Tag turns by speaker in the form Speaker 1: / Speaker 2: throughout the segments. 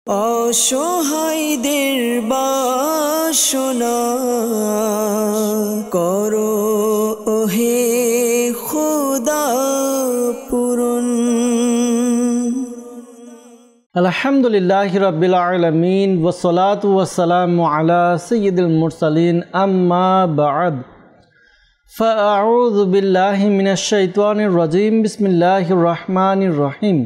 Speaker 1: অসহায়দের বাসনা করো ওহে খোদা পূরণ।
Speaker 2: আলহামদুলিল্লাহি রাব্বিল আলামিন ওয়াসসালাতু ওয়াসসালামু আলা সাইয়্যিদিল মুরসালিন আম্মা বা'দ ফাআউযু বিল্লাহি মিনাশ শাইতানির রাজীম বিসমিল্লাহির রহমানির রহিম।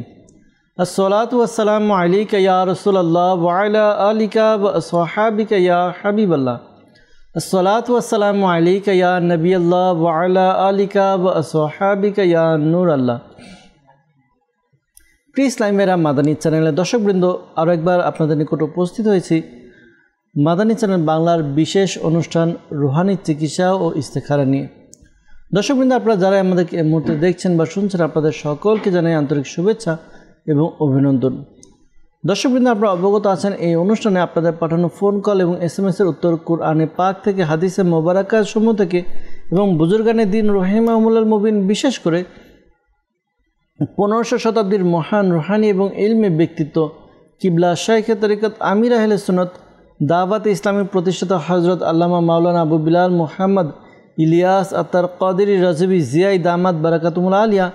Speaker 2: আসসালাতু ওয়াসসালামু আলাইকা ইয়া রাসূলুল্লাহ ওয়া আলা আলিকা ওয়া আসহাবিকা ইয়া হাবিবাল্লাহ। আসসালাতু ওয়াসসালামু আলাইকা ইয়া নবিয়াল্লাহ ওয়া আলা আলিকা ওয়া আসহাবিকা ইয়া নূরাল্লাহ। প্রিয় ইসলামেরা মাদানী চ্যানেলের দর্শকবৃন্দ, আরও একবার আপনাদের নিকট উপস্থিত হয়েছি মাদানী চ্যানেল বাংলার বিশেষ অনুষ্ঠান রুহানি চিকিৎসা ও ইস্তেখারা নিয়ে। দর্শকবৃন্দ, আপনারা যারা আমাদেরকে এই মুহূর্তে দেখছেন বা শুনছেন, আপনাদের সকলকে জানাই আন্তরিক শুভেচ্ছা এবং অভিনন্দন। দর্শকবৃন্দ, আপনারা অবগত আছেন এই অনুষ্ঠানে আপনাদের পাঠানো ফোন কল এবং SMS-এর উত্তর কুরআনে পাক থেকে, হাদিসে মোবারকাত সমূহ থেকে এবং বুজুর্গানে দিন রহিমাহুল্লাহ মুবিন, বিশেষ করে 1500 শতাব্দীর মহান রুহানি এবং ইলমে ব্যক্তিত্ব কিবলা শাইখে তরিকত আমির আহলে সুন্নাত দাওয়াতে ইসলামী প্রতিষ্ঠাতা হযরত আল্লামা মাওলানা আবু বিলাল মুহাম্মদ ইলিয়াস আত্তার কাদেরী রাজভী জিয়াই দামাত বারাকাতুল আলিয়া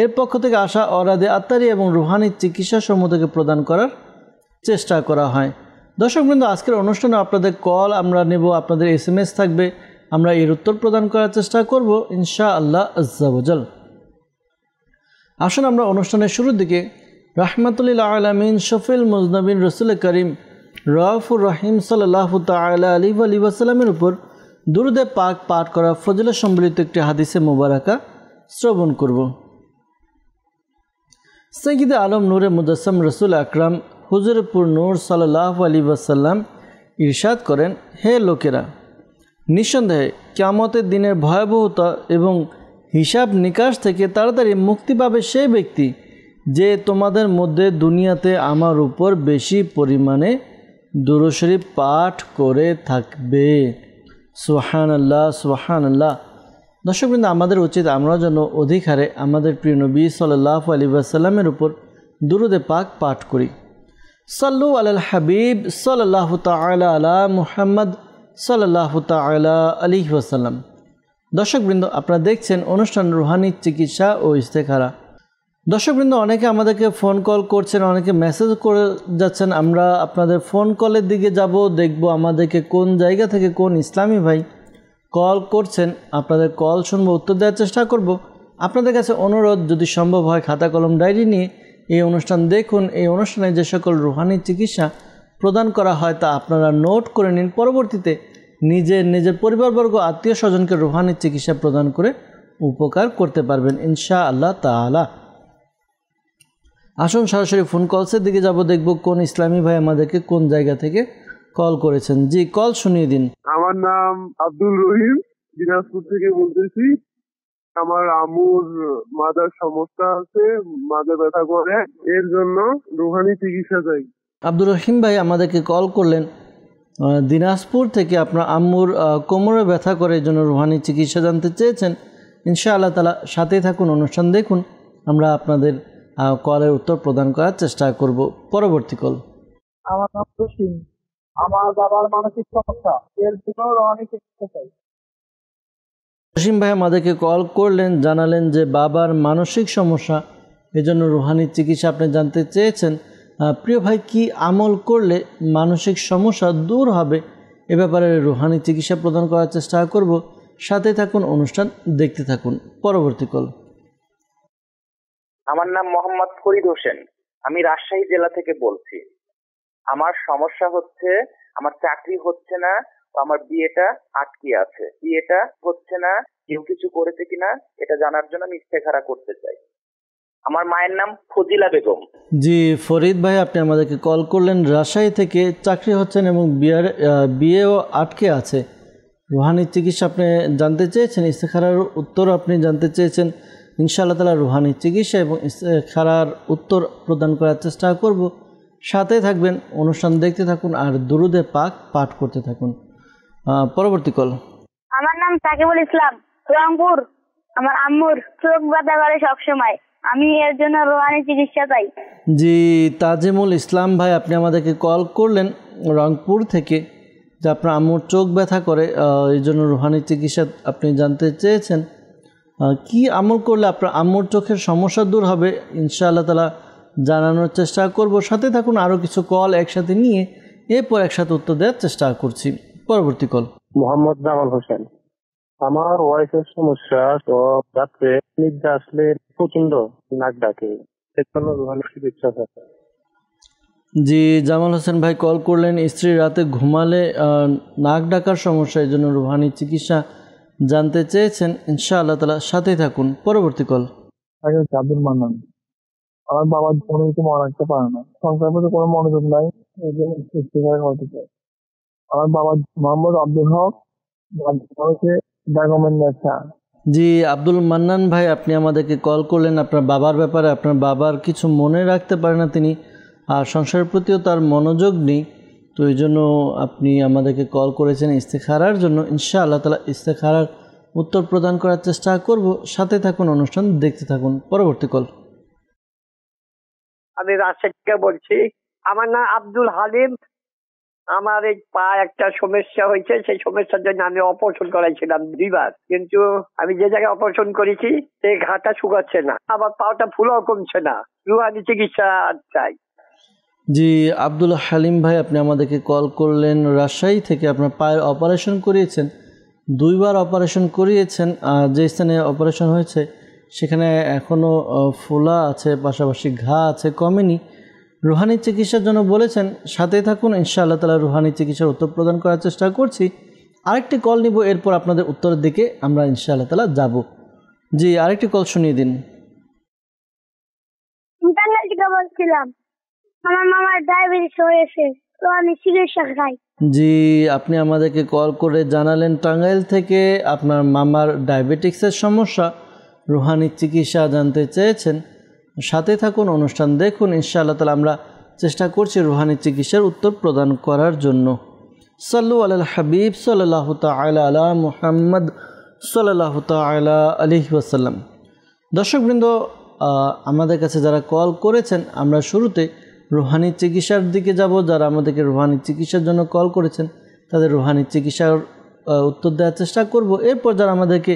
Speaker 2: এর পক্ষ থেকে আসা অরাদে আত্মারি এবং রুহানি চিকিৎসা সমূহ থেকে প্রদান করার চেষ্টা করা হয়। দর্শকবৃন্দ, আজকের অনুষ্ঠানে আপনাদের কল আমরা নেব, আপনাদের SMS থাকবে, আমরা এর উত্তর প্রদান করার চেষ্টা করব ইনশাআল্লাহ আজ্জা ওয়াজাল। আসুন আমরা অনুষ্ঠানের শুরুর দিকে রাহমাতুল আলামিন শফিল মুজনবিন রসুল করিম রাউফুর রহিম সাল্লাল্লাহু তাআলা আলাইহি ওয়াসাল্লামের উপর দুরূদে পাক পাঠ করা ফজিলত সম্বলিত একটি হাদিসে মোবারকা শ্রবণ করব। সাইয়্যিদে আলম নূরে মুজাসসাম রসুল আকরাম হুজুরপুর নূর সাল্লাল্লাহু আলাইহি ওয়াসাল্লাম ইরশাদ করেন, হে লোকেরা, নিঃসন্দেহে কিয়ামতের দিনের ভয়াবহতা এবং হিসাব নিকাশ থেকে তাড়াতাড়ি মুক্তি পাবে সেই ব্যক্তি যে তোমাদের মধ্যে দুনিয়াতে আমার উপর বেশি পরিমাণে দুরূদ শরীফ পাঠ করে থাকবে। সুবহানাল্লাহ, সুবহানাল্লাহ। দর্শকবৃন্দ, আমাদের উচিত আমরা যেন অধিক হারে আমাদের প্রিয় নবী সাল্লাল্লাহু আলাইহি ওয়াসাল্লামের উপর দুরূদে পাক পাঠ করি। সাল্লু আলাল হাবিব সাল্লাল্লাহু তাআলা আলা মুহাম্মদ সাল্লাল্লাহু তাআলা আলাইহি ওয়াসাল্লাম। দর্শকবৃন্দ, আপনারা দেখছেন অনুষ্ঠান রুহানি চিকিৎসা ও ইস্তেখারা। দর্শকবৃন্দ, অনেকে আমাদেরকে ফোন কল করছেন, অনেকে মেসেজ করে যাচ্ছেন। আমরা আপনাদের ফোন কলের দিকে যাব, দেখব আমাদেরকে কোন জায়গা থেকে কোন ইসলামী ভাই কল করছেন। আপনাদের কল শুনবো, উত্তর দেওয়ার চেষ্টা করব। আপনাদের কাছে অনুরোধ, যদি সম্ভব হয় খাতা কলম ডায়েরি নিয়ে এই অনুষ্ঠান দেখুন। এই অনুষ্ঠানে যে সকল রুহানি চিকিৎসা প্রদান করা হয় তা আপনারা নোট করে নিন। পরবর্তীতে নিজের পরিবারবর্গ, আত্মীয় স্বজনকে রুহানি চিকিৎসা প্রদান করে উপকার করতে পারবেন ইনশাআল্লাহ তাআলা। আসুন সরাসরি ফোন কলসের দিকে যাব, দেখব কোন ইসলামী ভাই আমাদেরকে কোন জায়গা থেকে কল করেছেন। জি, কল শুনিয়ে দিন।
Speaker 3: আমার নাম আব্দুল রহিম, দিনাজপুর থেকে বলতেছি। আমার আম্মুর মাথার সমস্যা আছে, মাথা ব্যথা করে, এর জন্য রুহানি চিকিৎসা চাই।
Speaker 2: আব্দুর রহিম ভাই আমাদেরকে কল করলেন দিনাজপুর থেকে। আপনার আম্মুর কোমরে ব্যথা করে, এই জন্য রুহানি চিকিৎসা জানতে চেয়েছেন। ইনশাআল্লাহ তাআলা সাথেই থাকুন, অনুষ্ঠান দেখুন, আমরা আপনাদের কলের উত্তর প্রদান করার চেষ্টা করব। পরবর্তী কল।
Speaker 4: আমার নাম জসিম, আমার বাবার মানসিক সমস্যা, এর জন্য রুহানি চিকিৎসা চাই।
Speaker 2: জসিম ভাই আমাদেরকে কল করলেন, জানালেন যে বাবার মানসিক সমস্যা, এজন্য রুহানি চিকিৎসা আপনি জানতে চেয়েছেন। প্রিয় ভাই, কি আমল করলে মানসিক সমস্যা দূর হবে, এ ব্যাপারে রুহানি চিকিৎসা প্রদান করার চেষ্টা করব। সাথে থাকুন, অনুষ্ঠান দেখতে থাকুন। পরবর্তী কল।
Speaker 5: আমার নাম মোহাম্মদ ফরিদ হোসেন, আমি রাজশাহী জেলা থেকে বলছি। আমার সমস্যা হচ্ছে, আমার চাকরি হচ্ছে না, আমার বিয়েটা আটকে আছে। বিয়েটা হচ্ছে না, কেউ কিছু করেছে কিনা এটা জানার জন্য আমি ইস্তেখারা করতে চাই। আমার মায়ের নাম ফজিলা বেগম।
Speaker 2: জি ফরিদ ভাই, আপনি আমাদেরকে কল করলেন রাজশাহী থেকে। চাকরি হচ্ছেন এবং বিয়েও আটকে আছে। রুহানি চিকিৎসা আপনি জানতে চেয়েছেন, ইস্তেখারার উত্তর আপনি জানতে চেয়েছেন। ইনশাআল্লাহ তাআলা রুহানি চিকিৎসা এবং ইস্তেখারার উত্তর প্রদান করার চেষ্টা করব। সাথে থাকবেন, অনুষ্ঠান দেখতে থাকুন আর দুরূদে পাক পাঠ করতে থাকুন। পরবর্তী কল।
Speaker 6: আমার নাম সাকিবুল ইসলাম, রংপুর। আমার আম্মুর চোখ ব্যথা করে সবসময়, আমি এর জন্য রোহানি চিকিৎসা চাই।
Speaker 2: জি তাজিমুল ইসলাম ভাই, আপনি আমাদেরকে কল করলেন রংপুর থেকে যে আপনার আম্মুর চোখ ব্যথা করে, এই জন্য রুহানি চিকিৎসা আপনি জানতে চেয়েছেন। কি আমল করলে আপনার আম্মুর চোখের সমস্যা দূর হবে ইনশাআল্লাহ তাআলা জানানোর চেষ্টা করব। সাথে থাকুন, আরও কিছু কল একসাথে নিয়ে এরপর একসাথে উত্তর দেওয়ার চেষ্টা করছি। পরবর্তী কল।
Speaker 7: মোহাম্মদ জামাল হোসেন। আমার ওয়াইফের সমস্যা, তো রাত্রে নিদ্রা আসলে প্রচন্ড নাক ডাকে, এর জন্য রুহানি চিকিৎসা থাকে।
Speaker 2: জি জামাল হোসেন ভাই কল করলেন, স্ত্রী রাতে ঘুমালে নাক ডাকার সমস্যা, এই জন্য রুহানি চিকিৎসা জানতে চেয়েছেন। ইনশাআল্লাহ তাআলা সাথেই থাকুন। পরবর্তী কল।
Speaker 4: আব্দুল মান্নান। আমার বাবা কোনো কিছু মনে রাখতে পারে না, সংসারের প্রতি কোনো মনোযোগ নাই, এই জন্য ইস্তেগফার করতে চাই। আমার বাবা মোহাম্মদ আব্দুল হক, বেগমের নেশা।
Speaker 2: জি আব্দুল মান্নান ভাই, আপনি আমাদেরকে কল করলেন আপনার বাবার ব্যাপারে। আপনার বাবার কিছু মনে রাখতে পারে না তিনি, আর সংসারের প্রতিও তার মনোযোগ নেই, তো এই জন্য আপনি আমাদেরকে কল করেছেন ইস্তেখারার জন্য। ইনশাআল্লাহ তাআলা ইস্তেখারার উত্তর প্রদান করার চেষ্টা করব। সাথে থাকুন, অনুষ্ঠান দেখতে থাকুন। পরবর্তী কল।
Speaker 8: আমি রাজশাহী থেকে বলছি। আমার নাম আব্দুল হালিম। আমার এই পা একটা সমস্যা হয়েছে, সেই সমস্যার জন্য আমি অপারেশন করাইছিলাম 2 বার, কিন্তু আমি যে জায়গায় অপারেশন করেছি সেই ঘাটা শুকাচ্ছে না, আবার পাটা ফুলও কমছে না। রুহানি চিকিৎসা চাই।
Speaker 2: জি আব্দুল হালিম ভাই, আপনি আমাদেরকে কল করলেন রাজশাহী থেকে। আপনার পায়ের অপারেশন করিয়েছেন, 2 বার অপারেশন করিয়েছেন। যে স্থানে অপারেশন হয়েছে সেখানে এখনও ফোলা আছে, পাশাপাশি ঘা আছে, কমেনি। রুহানি চিকিৎসার জন্য বলেছেন। সাথেই থাকুন, ইনশাআল্লাহ তাআলা রুহানি চিকিৎসার উত্তর প্রদান করার চেষ্টা করছি। আরেকটি কল নিব, এরপর আপনাদের উত্তরের দিকে আমরা ইনশাআল্লাহ তাআলা যাব। জি আরেকটি কল শুনিয়ে দিন।
Speaker 6: টাঙ্গাইল থেকে বলছিলাম, আমার মামার ডায়াবেটিস হয়েছে, তো আমি চিকিৎসা খাই।
Speaker 2: জি আপনি আমাদেরকে কল করে জানালেন টাঙ্গাইল থেকে আপনার মামার ডায়াবেটিক্সের সমস্যা, রুহানি চিকিৎসা জানতে চেয়েছেন। সাথে থাকুন, অনুষ্ঠান দেখুন। ইনশাআল্লাহ তাআলা আমরা চেষ্টা করছি রুহানি চিকিৎসার উত্তর প্রদান করার জন্য। সাল্লু আলাল হাবিব সাল্লাল্লাহু তাআলা আলা মুহাম্মদ সাল্লাল্লাহু তাআলা আলাইহি ওয়াসাল্লাম। দর্শকবৃন্দ, আমাদের কাছে যারা কল করেছেন, আমরা শুরুতে রুহানি চিকিৎসার দিকে যাব। যারা আমাদেরকে রুহানি চিকিৎসার জন্য কল করেছেন তাদের রুহানি চিকিৎসার উত্তর দেওয়ার চেষ্টা করব। এরপর যারা আমাদেরকে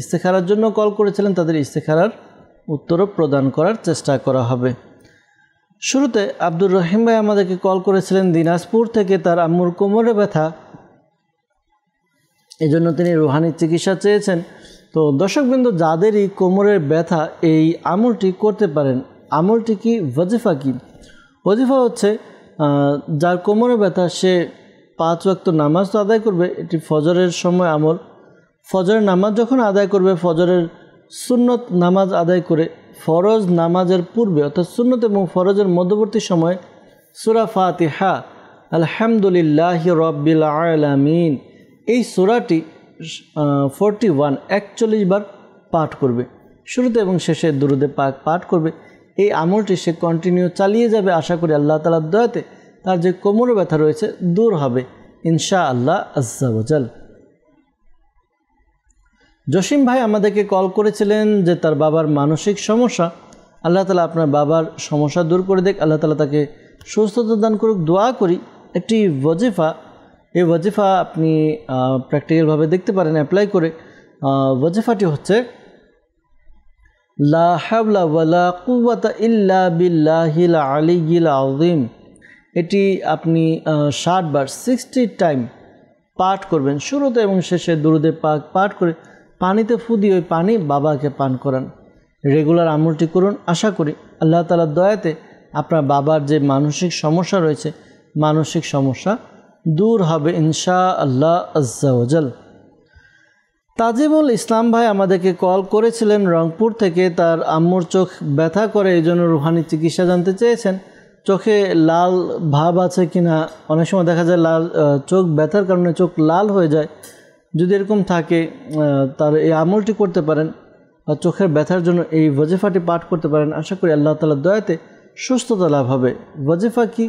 Speaker 2: ইস্তেখারার জন্য কল করেছিলেন তাদের ইস্তেখারার উত্তরও প্রদান করার চেষ্টা করা হবে। শুরুতে আব্দুর রহিম ভাই আমাদেরকে কল করেছিলেন দিনাজপুর থেকে। তার আম্মুর কোমরে ব্যথা, এজন্য তিনি রুহানি চিকিৎসা চেয়েছেন। তো দর্শকবৃন্দ, যাদেরই কোমরের ব্যথা এই আমলটি করতে পারেন। আমলটি কি? ওয়াজিফা কি? ওয়াজিফা হচ্ছে যার কোমরে ব্যথা সে 5 ওয়াক্ত নামাজ তো আদায় করবে। এটি ফজরের সময় আমল। ফজরের নামাজ যখন আদায় করবে, ফজরের সুন্নত নামাজ আদায় করে ফরজ নামাজের পূর্বে অর্থাৎ সুন্নত এবং ফরজের মধ্যবর্তী সময় সূরা ফাতিহা, আলহামদুলিল্লাহি রাব্বিল আলামিন, এই সূরাটি 41 বার পাঠ করবে। শুরুতে এবং শেষে দুরুদে পাক পাঠ করবে। এই আমলটি সে কন্টিনিউ চালিয়ে যাবে। আশা করি আল্লাহ তাআলার দয়াতে তার যে কোমরে ব্যথা রয়েছে দূর হবে ইনশাআল্লাহ আজ্জা ওয়াজাল। জসিম ভাই আমাদেরকে কল করেছিলেন যে তার বাবার মানসিক সমস্যা। আল্লাহ তাআলা আপনার বাবার সমস্যা দূর করে দেখ, আল্লাহ তাআলা তাকে সুস্থতা দান করুক, দোয়া করি। একটি ওয়াজিফা, এই ওয়াজিফা আপনি প্র্যাকটিক্যালভাবে দেখতে পারেন অ্যাপ্লাই করে। ওয়াজিফাটি হচ্ছে লা হাওলা ওয়ালা কুওয়াতা ইল্লা বিল্লাহিল আলিয়্যিল আযীম। এটি আপনি 60 বার 60 টাইম পাঠ করবেন। শুরুতে এবং শেষে দুরুদে পাক পাঠ করে পানিতে ফু দিয়ে ওই পানি বাবাকে পান করান। রেগুলার আমলটি করুন। আশা করি আল্লাহ তাআলার দয়াতে আপনার বাবার যে মানসিক সমস্যা রয়েছে মানসিক সমস্যা দূর হবে ইনশাআল্লাহ আজ্জা ওয়াজাল। তাজিমুল ইসলাম ভাই আমাদেরকে কল করেছিলেন রংপুর থেকে। তার আম্মুর চোখ ব্যথা করে, এই জন্য রুহানি চিকিৎসা জানতে চেয়েছেন। চোখে লাল ভাব আছে কিনা, অনেক সময় দেখা যায় লাল চোখ ব্যথার কারণে চোখ লাল হয়ে যায়। যদি এরকম থাকে তার এই আমলটি করতে পারেন, চোখের ব্যথার জন্য এই ওয়াজিফাটি পাঠ করতে পারেন। আশা করি আল্লাহ তাআলার দয়াতে সুস্থতা লাভ হবে। ওয়াজিফা কি?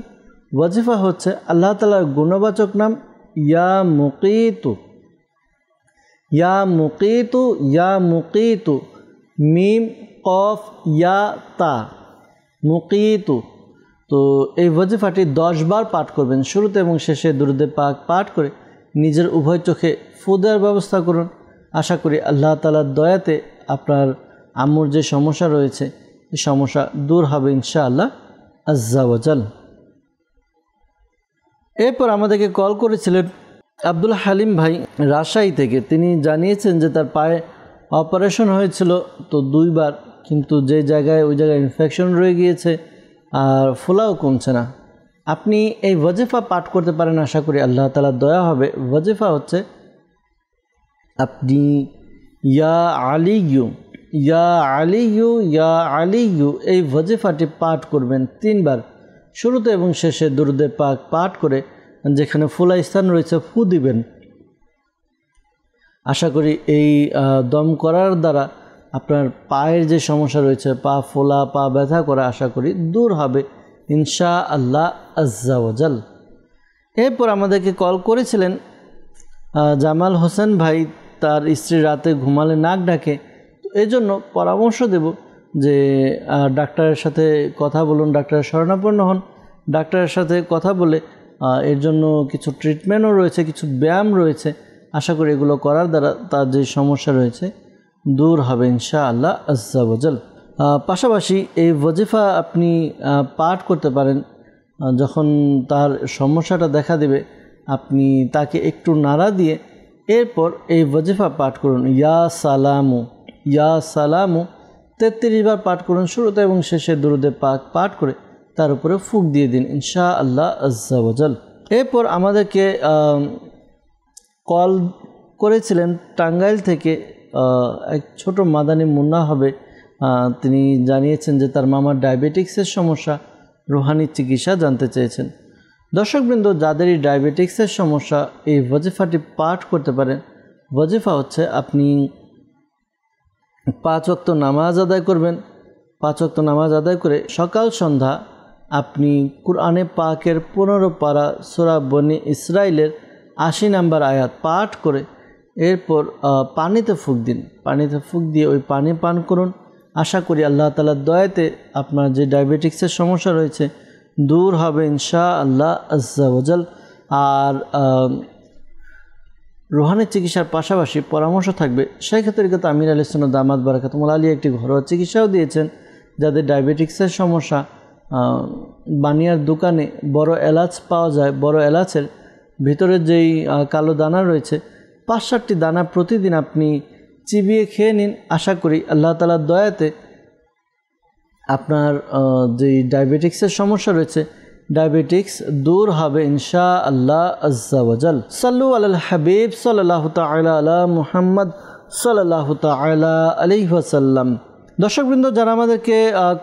Speaker 2: ওয়াজিফা হচ্ছে আল্লাহ তাআলার গুণবাচক নাম ইয়া মুকিতু। ইয়া মুকিতু, ইয়া মুকিতু, মিম কফ ইয়া তা মুকিতু। তো এই ওয়াজিফাটি 10 বার পাঠ করবেন। শুরুতে এবং শেষে দুরুদে পাক পাঠ করে নিজের উভয় চোখে ফু দেওয়ার ব্যবস্থা করুন। আশা করি আল্লাহ তাআলার দয়াতে আপনার আম্মুর যে সমস্যা রয়েছে এই সমস্যা দূর হবে ইনশাআল্লাহ আজ্জা ওয়াজাল। এরপর আমাদেরকে কল করেছিলেন আব্দুল হালিম ভাই রাজশাহী থেকে। তিনি জানিয়েছেন যে তার পায়ে অপারেশন হয়েছিল তো 2 বার, কিন্তু যে জায়গায় ওই জায়গায় ইনফেকশন রয়ে গিয়েছে আর ফোলাও কমছে না। আপনি এই ওয়াজিফা পাঠ করতে পারেন, আশা করি আল্লাহ তাআলার দয়া হবে। ওয়াজিফা হচ্ছে আপনি ইয়া আলিয়ু ইয়া আলিয়ু ইয়া আলিয়ু এই ওয়াজিফাটি পাঠ করবেন 3 বার। শুরুতে এবং শেষে দুরুদে পাক পাঠ করে যেখানে ফোলা স্থান রয়েছে ফু দিবেন। আশা করি এই দম করার দ্বারা আপনার পায়ের যে সমস্যা রয়েছে, পা ফোলা, পা ব্যথা করা, আশা করি দূর হবে ইনশাআল্লাহ আজ্জা ওয়াজাল। এরপর আমাদেরকে কল করেছিলেন জামাল হোসেন ভাই। তার স্ত্রী রাতে ঘুমালে নাক ডাকে, তো এই জন্য পরামর্শ দেব যে ডাক্তারের সাথে কথা বলুন, ডাক্তারের শরণাপন্ন হন। ডাক্তারের সাথে কথা বলে এর জন্য কিছু ট্রিটমেন্টও রয়েছে, কিছু ব্যায়াম রয়েছে। আশা করি এগুলো করার দ্বারা তার যে সমস্যা রয়েছে দূর হবে ইনশাআল্লাহ আজ্জা ওয়াজাল। পাশাপাশি এই ওয়াজিফা আপনি পাঠ করতে পারেন যখন তার সমস্যাটা দেখা দেবে। আপনি তাকে একটু নাড়া দিয়ে এরপর এই ওয়াজিফা পাঠ করুন, ইয়া সালামু ইয়া সালামু 33 বার পাঠ করুন। শুরুতে এবং শেষে দুরুদে পাক পাঠ করে তার উপরে ফুঁক দিয়ে দিন ইনশাআল্লাহ আজ্জা ওয়াজাল। এরপর আমাদেরকে কল করেছিলেন টাঙ্গাইল থেকে এক ছোট মাদানী মুন্না হবে। তিনি জানিয়েছেন যে তার মামার ডায়াবেটিক্সের সমস্যা, রুহানি চিকিৎসা জানতে চেয়েছেন। দর্শকবৃন্দ, যাদের এই ডায়াবেটিক্সের সমস্যা এই ওয়াজিফাটি পাঠ করতে পারেন। ওয়াজিফা হচ্ছে আপনি 5 ওয়াক্ত নামাজ আদায় করবেন। 5 ওয়াক্ত নামাজ আদায় করে সকাল সন্ধ্যা আপনি কুরআনে পাকের 15 পারা সূরা বনি ইসরাইলের 80 নম্বর আয়াত পাঠ করে এরপর পানিতে ফুঁক দিন। পানিতে ফুঁক দিয়ে ওই পানি পান করুন। আশা করি আল্লাহ তাআলার দয়াতে আপনার যে ডায়াবেটিক্সের সমস্যা রয়েছে দূর হবে ইনশাআল্লাহ আজ্জা ওয়াজাল। আর রুহানি চিকিৎসার পাশাপাশি পরামর্শ থাকবে শাইখ তরিকত আমির আলী সুন্নাত দামাত বারাকাতুহুল আলিয়া একটি ঘরোয়া চিকিৎসাও দিয়েছেন। যাদের ডায়াবেটিক্সের সমস্যা, বানিয়ার দোকানে বড় এলাচ পাওয়া যায়, বড় এলাচের ভিতরে যেই কালো দানা রয়েছে 5-7টি দানা প্রতিদিন আপনি চিবিয়ে খেয়ে নিন। আশা করি আল্লাহ তাআলার দয়াতে আপনার যেই ডায়াবেটিক্সের সমস্যা রয়েছে ডায়াবেটিক্স দূর হবে ইনশাআল্লাহ আজ্জা ওয়াজাল। সাল্লু আলাল হাবিব সাল্লাল্লাহু তাআলা আলা মুহাম্মদ সাল্লাল্লাহু তাআলা আলাইহি ওয়াসাল্লাম। দর্শকবৃন্দ, যারা আমাদেরকে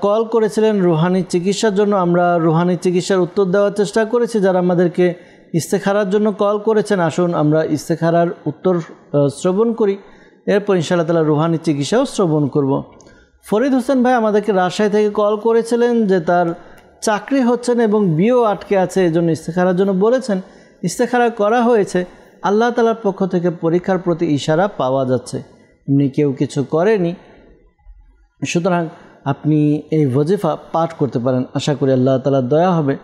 Speaker 2: কল করেছিলেন রুহানি চিকিৎসার জন্য, আমরা রুহানি চিকিৎসার উত্তর দেওয়ার চেষ্টা করেছি। যারা আমাদেরকে ইস্তেখারার জন্য কল করেছেন, আসুন আমরা ইস্তেখারার উত্তর শ্রবণ করি, এরপর ইনশাআল্লাহ তাআলা রুহানি চিকিৎসাও শ্রবণ করব। ফরিদ হোসেন ভাই আমাদেরকে রাজশাহী থেকে কল করেছিলেন যে তার চাকরি হচ্ছে না এবং বিয়েও আটকে আছে, এই জন্য ইস্তেখারার জন্য বলেছেন। ইস্তেখারা করা হয়েছে, আল্লাহ তাআলার পক্ষ থেকে পরীক্ষার প্রতি ইশারা পাওয়া যাচ্ছে, এমনি কেউ কিছু করেনি। সুতরাং আপনি এই ওয়াজিফা পাঠ করতে পারেন। আশা করি আল্লাহ তাআলার দয়া হবে।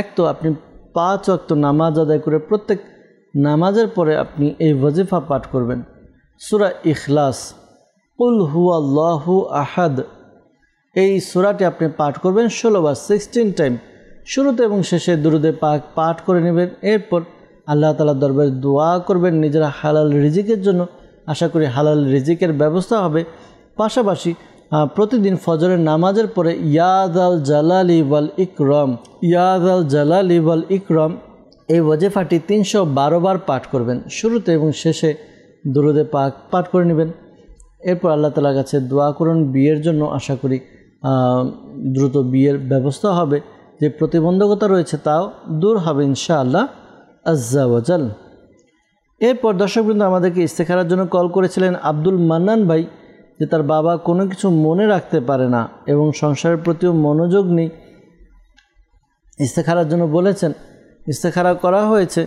Speaker 2: এক তো আপনি 5 ওয়াক্ত নামাজ আদায় করে প্রত্যেক নামাজের পরে আপনি এই ওয়াজিফা পাঠ করবেন। সূরা ইখলাস, কুল হুয়াল্লাহু আহাদ, এই সূরাটি আপনি পাঠ করবেন 16 বার, 16 টাইম। শুরুতে এবং শেষে দুরুদে পাক পাঠ করে নেবেন। এরপর আল্লাহ তাআলার দরবারে দোয়া করবেন নিজেরা হালাল রিজিকের জন্য। আশা করি হালাল রিজিকের ব্যবস্থা হবে। পাশাপাশি প্রতিদিন ফজরের নামাজের পরে ইয়াদাল জালালি ওয়াল ইকরাম, ইয়াদাল জালালি ওয়াল ইকরাম এই ওয়াজিফাটি 312 বার পাঠ করবেন। শুরুতে এবং শেষে দুরুদে পাক পাঠ করে নেবেন। এরপর আল্লাহ তাআলার কাছে দোয়া করুন বিয়ের জন্য। আশা করি দ্রুত বিয়ের ব্যবস্থা হবে, যে প্রতিবন্ধকতা রয়েছে তাও দূর হবে ইনশাআল্লাহ আজ্জা ওয়াজাল। এরপর দর্শকবৃন্দ আমাদেরকে ইস্তেখারার জন্য কল করেছিলেন আব্দুল মান্নান ভাই, যে তার বাবা কোনো কিছু মনে রাখতে পারে না এবং সংসারের প্রতিও মনোযোগ নেই। ইস্তেখারার জন্য বলেছেন, ইস্তেখারা করা হয়েছে,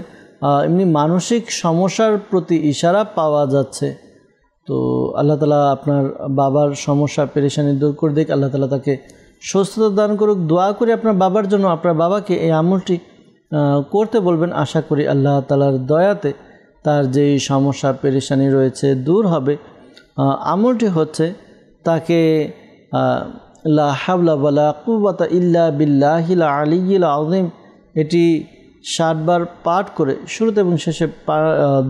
Speaker 2: এমনি মানসিক সমস্যার প্রতি ইশারা পাওয়া যাচ্ছে। তো আল্লাহ তালা আপনার বাবার সমস্যা পেরেশানি দূর করে দিক, আল্লাহ তালা তাকে সুস্থতা দান করুক। দোয়া করি আপনার বাবার জন্য, আপনার বাবাকে এই আমলটি করতে বলবেন। আশা করি আল্লাহ তালার দয়াতে তার যেই সমস্যা পেরেশানি রয়েছে দূর হবে। আমলটি হচ্ছে তাকে লা হাওলা ওয়ালা কুওয়াতা ইল্লা বিল্লাহিল আলিয়্যিল আযীম এটি 60 বার পাঠ করে শুরুতে এবং শেষে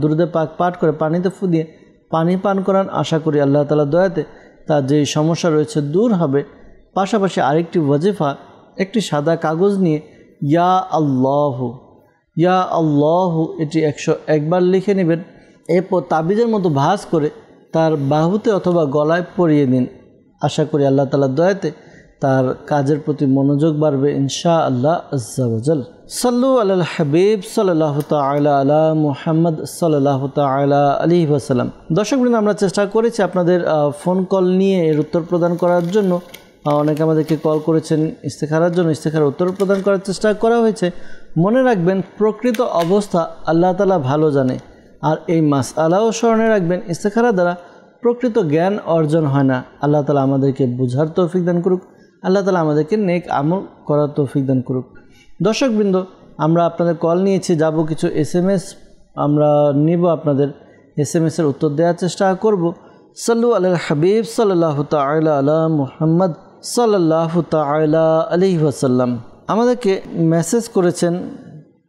Speaker 2: দুরূদে পাক পাঠ করে পানিতে ফু দিয়ে পানি পান করান। আশা করি আল্লাহ তাআলার দয়াতে তার যেই সমস্যা রয়েছে দূর হবে। পাশাপাশি আরেকটি ওয়াজিফা, একটি সাদা কাগজ নিয়ে ইয়া আল্লাহু এটি 101 বার লিখে নেবেন। এরপর তাবিজের মতো ভাঁজ করে তার বাহুতে অথবা গলায় পরিয়ে দিন। আশা করি আল্লাহ তাআলার দয়াতে তার কাজের প্রতি মনোযোগ বাড়বে ইনশাআল্লাহ আজ্জা ওয়া জাল। সাল্লু আলাল হাবিব সাল্লাল্লাহু তাআলা আলা মুহাম্মদ সাল্লাল্লাহু তাআলা আলাইহি ওয়াসাল্লাম। দর্শকবৃন্দ, আমরা চেষ্টা করেছি আপনাদের ফোন কল নিয়ে এর উত্তর প্রদান করার জন্য। অনেকে আমাদেরকে কল করেছেন ইস্তেখারার জন্য, ইস্তেখারার উত্তর প্রদান করার চেষ্টা করা হয়েছে। মনে রাখবেন, প্রকৃত অবস্থা আল্লাহ তাআলা ভালো জানে। আর এই মাসআলাও স্মরণে রাখবেন, ইস্তেখারা দ্বারা প্রকৃত জ্ঞান অর্জন হয় না। আল্লাহ তাআলা আমাদেরকে বুঝার তৌফিক দান করুক, আল্লাহ তাআলা আমাদেরকে নেক আমল করার তৌফিক দান করুক। দর্শকবৃন্দ, আমরা আপনাদের কল নিয়েছি, যাব কিছু SMS আমরা নিব, আপনাদের SMS-এর উত্তর দেওয়ার চেষ্টা করব। সাল্লু আলাল হাবিব সাল্লাল্লাহু তাআলা আলা মুহাম্মদ সাল্লাল্লাহু তাআলা আলাইহি ওয়াসাল্লাম। আমাদেরকে মেসেজ করেছেন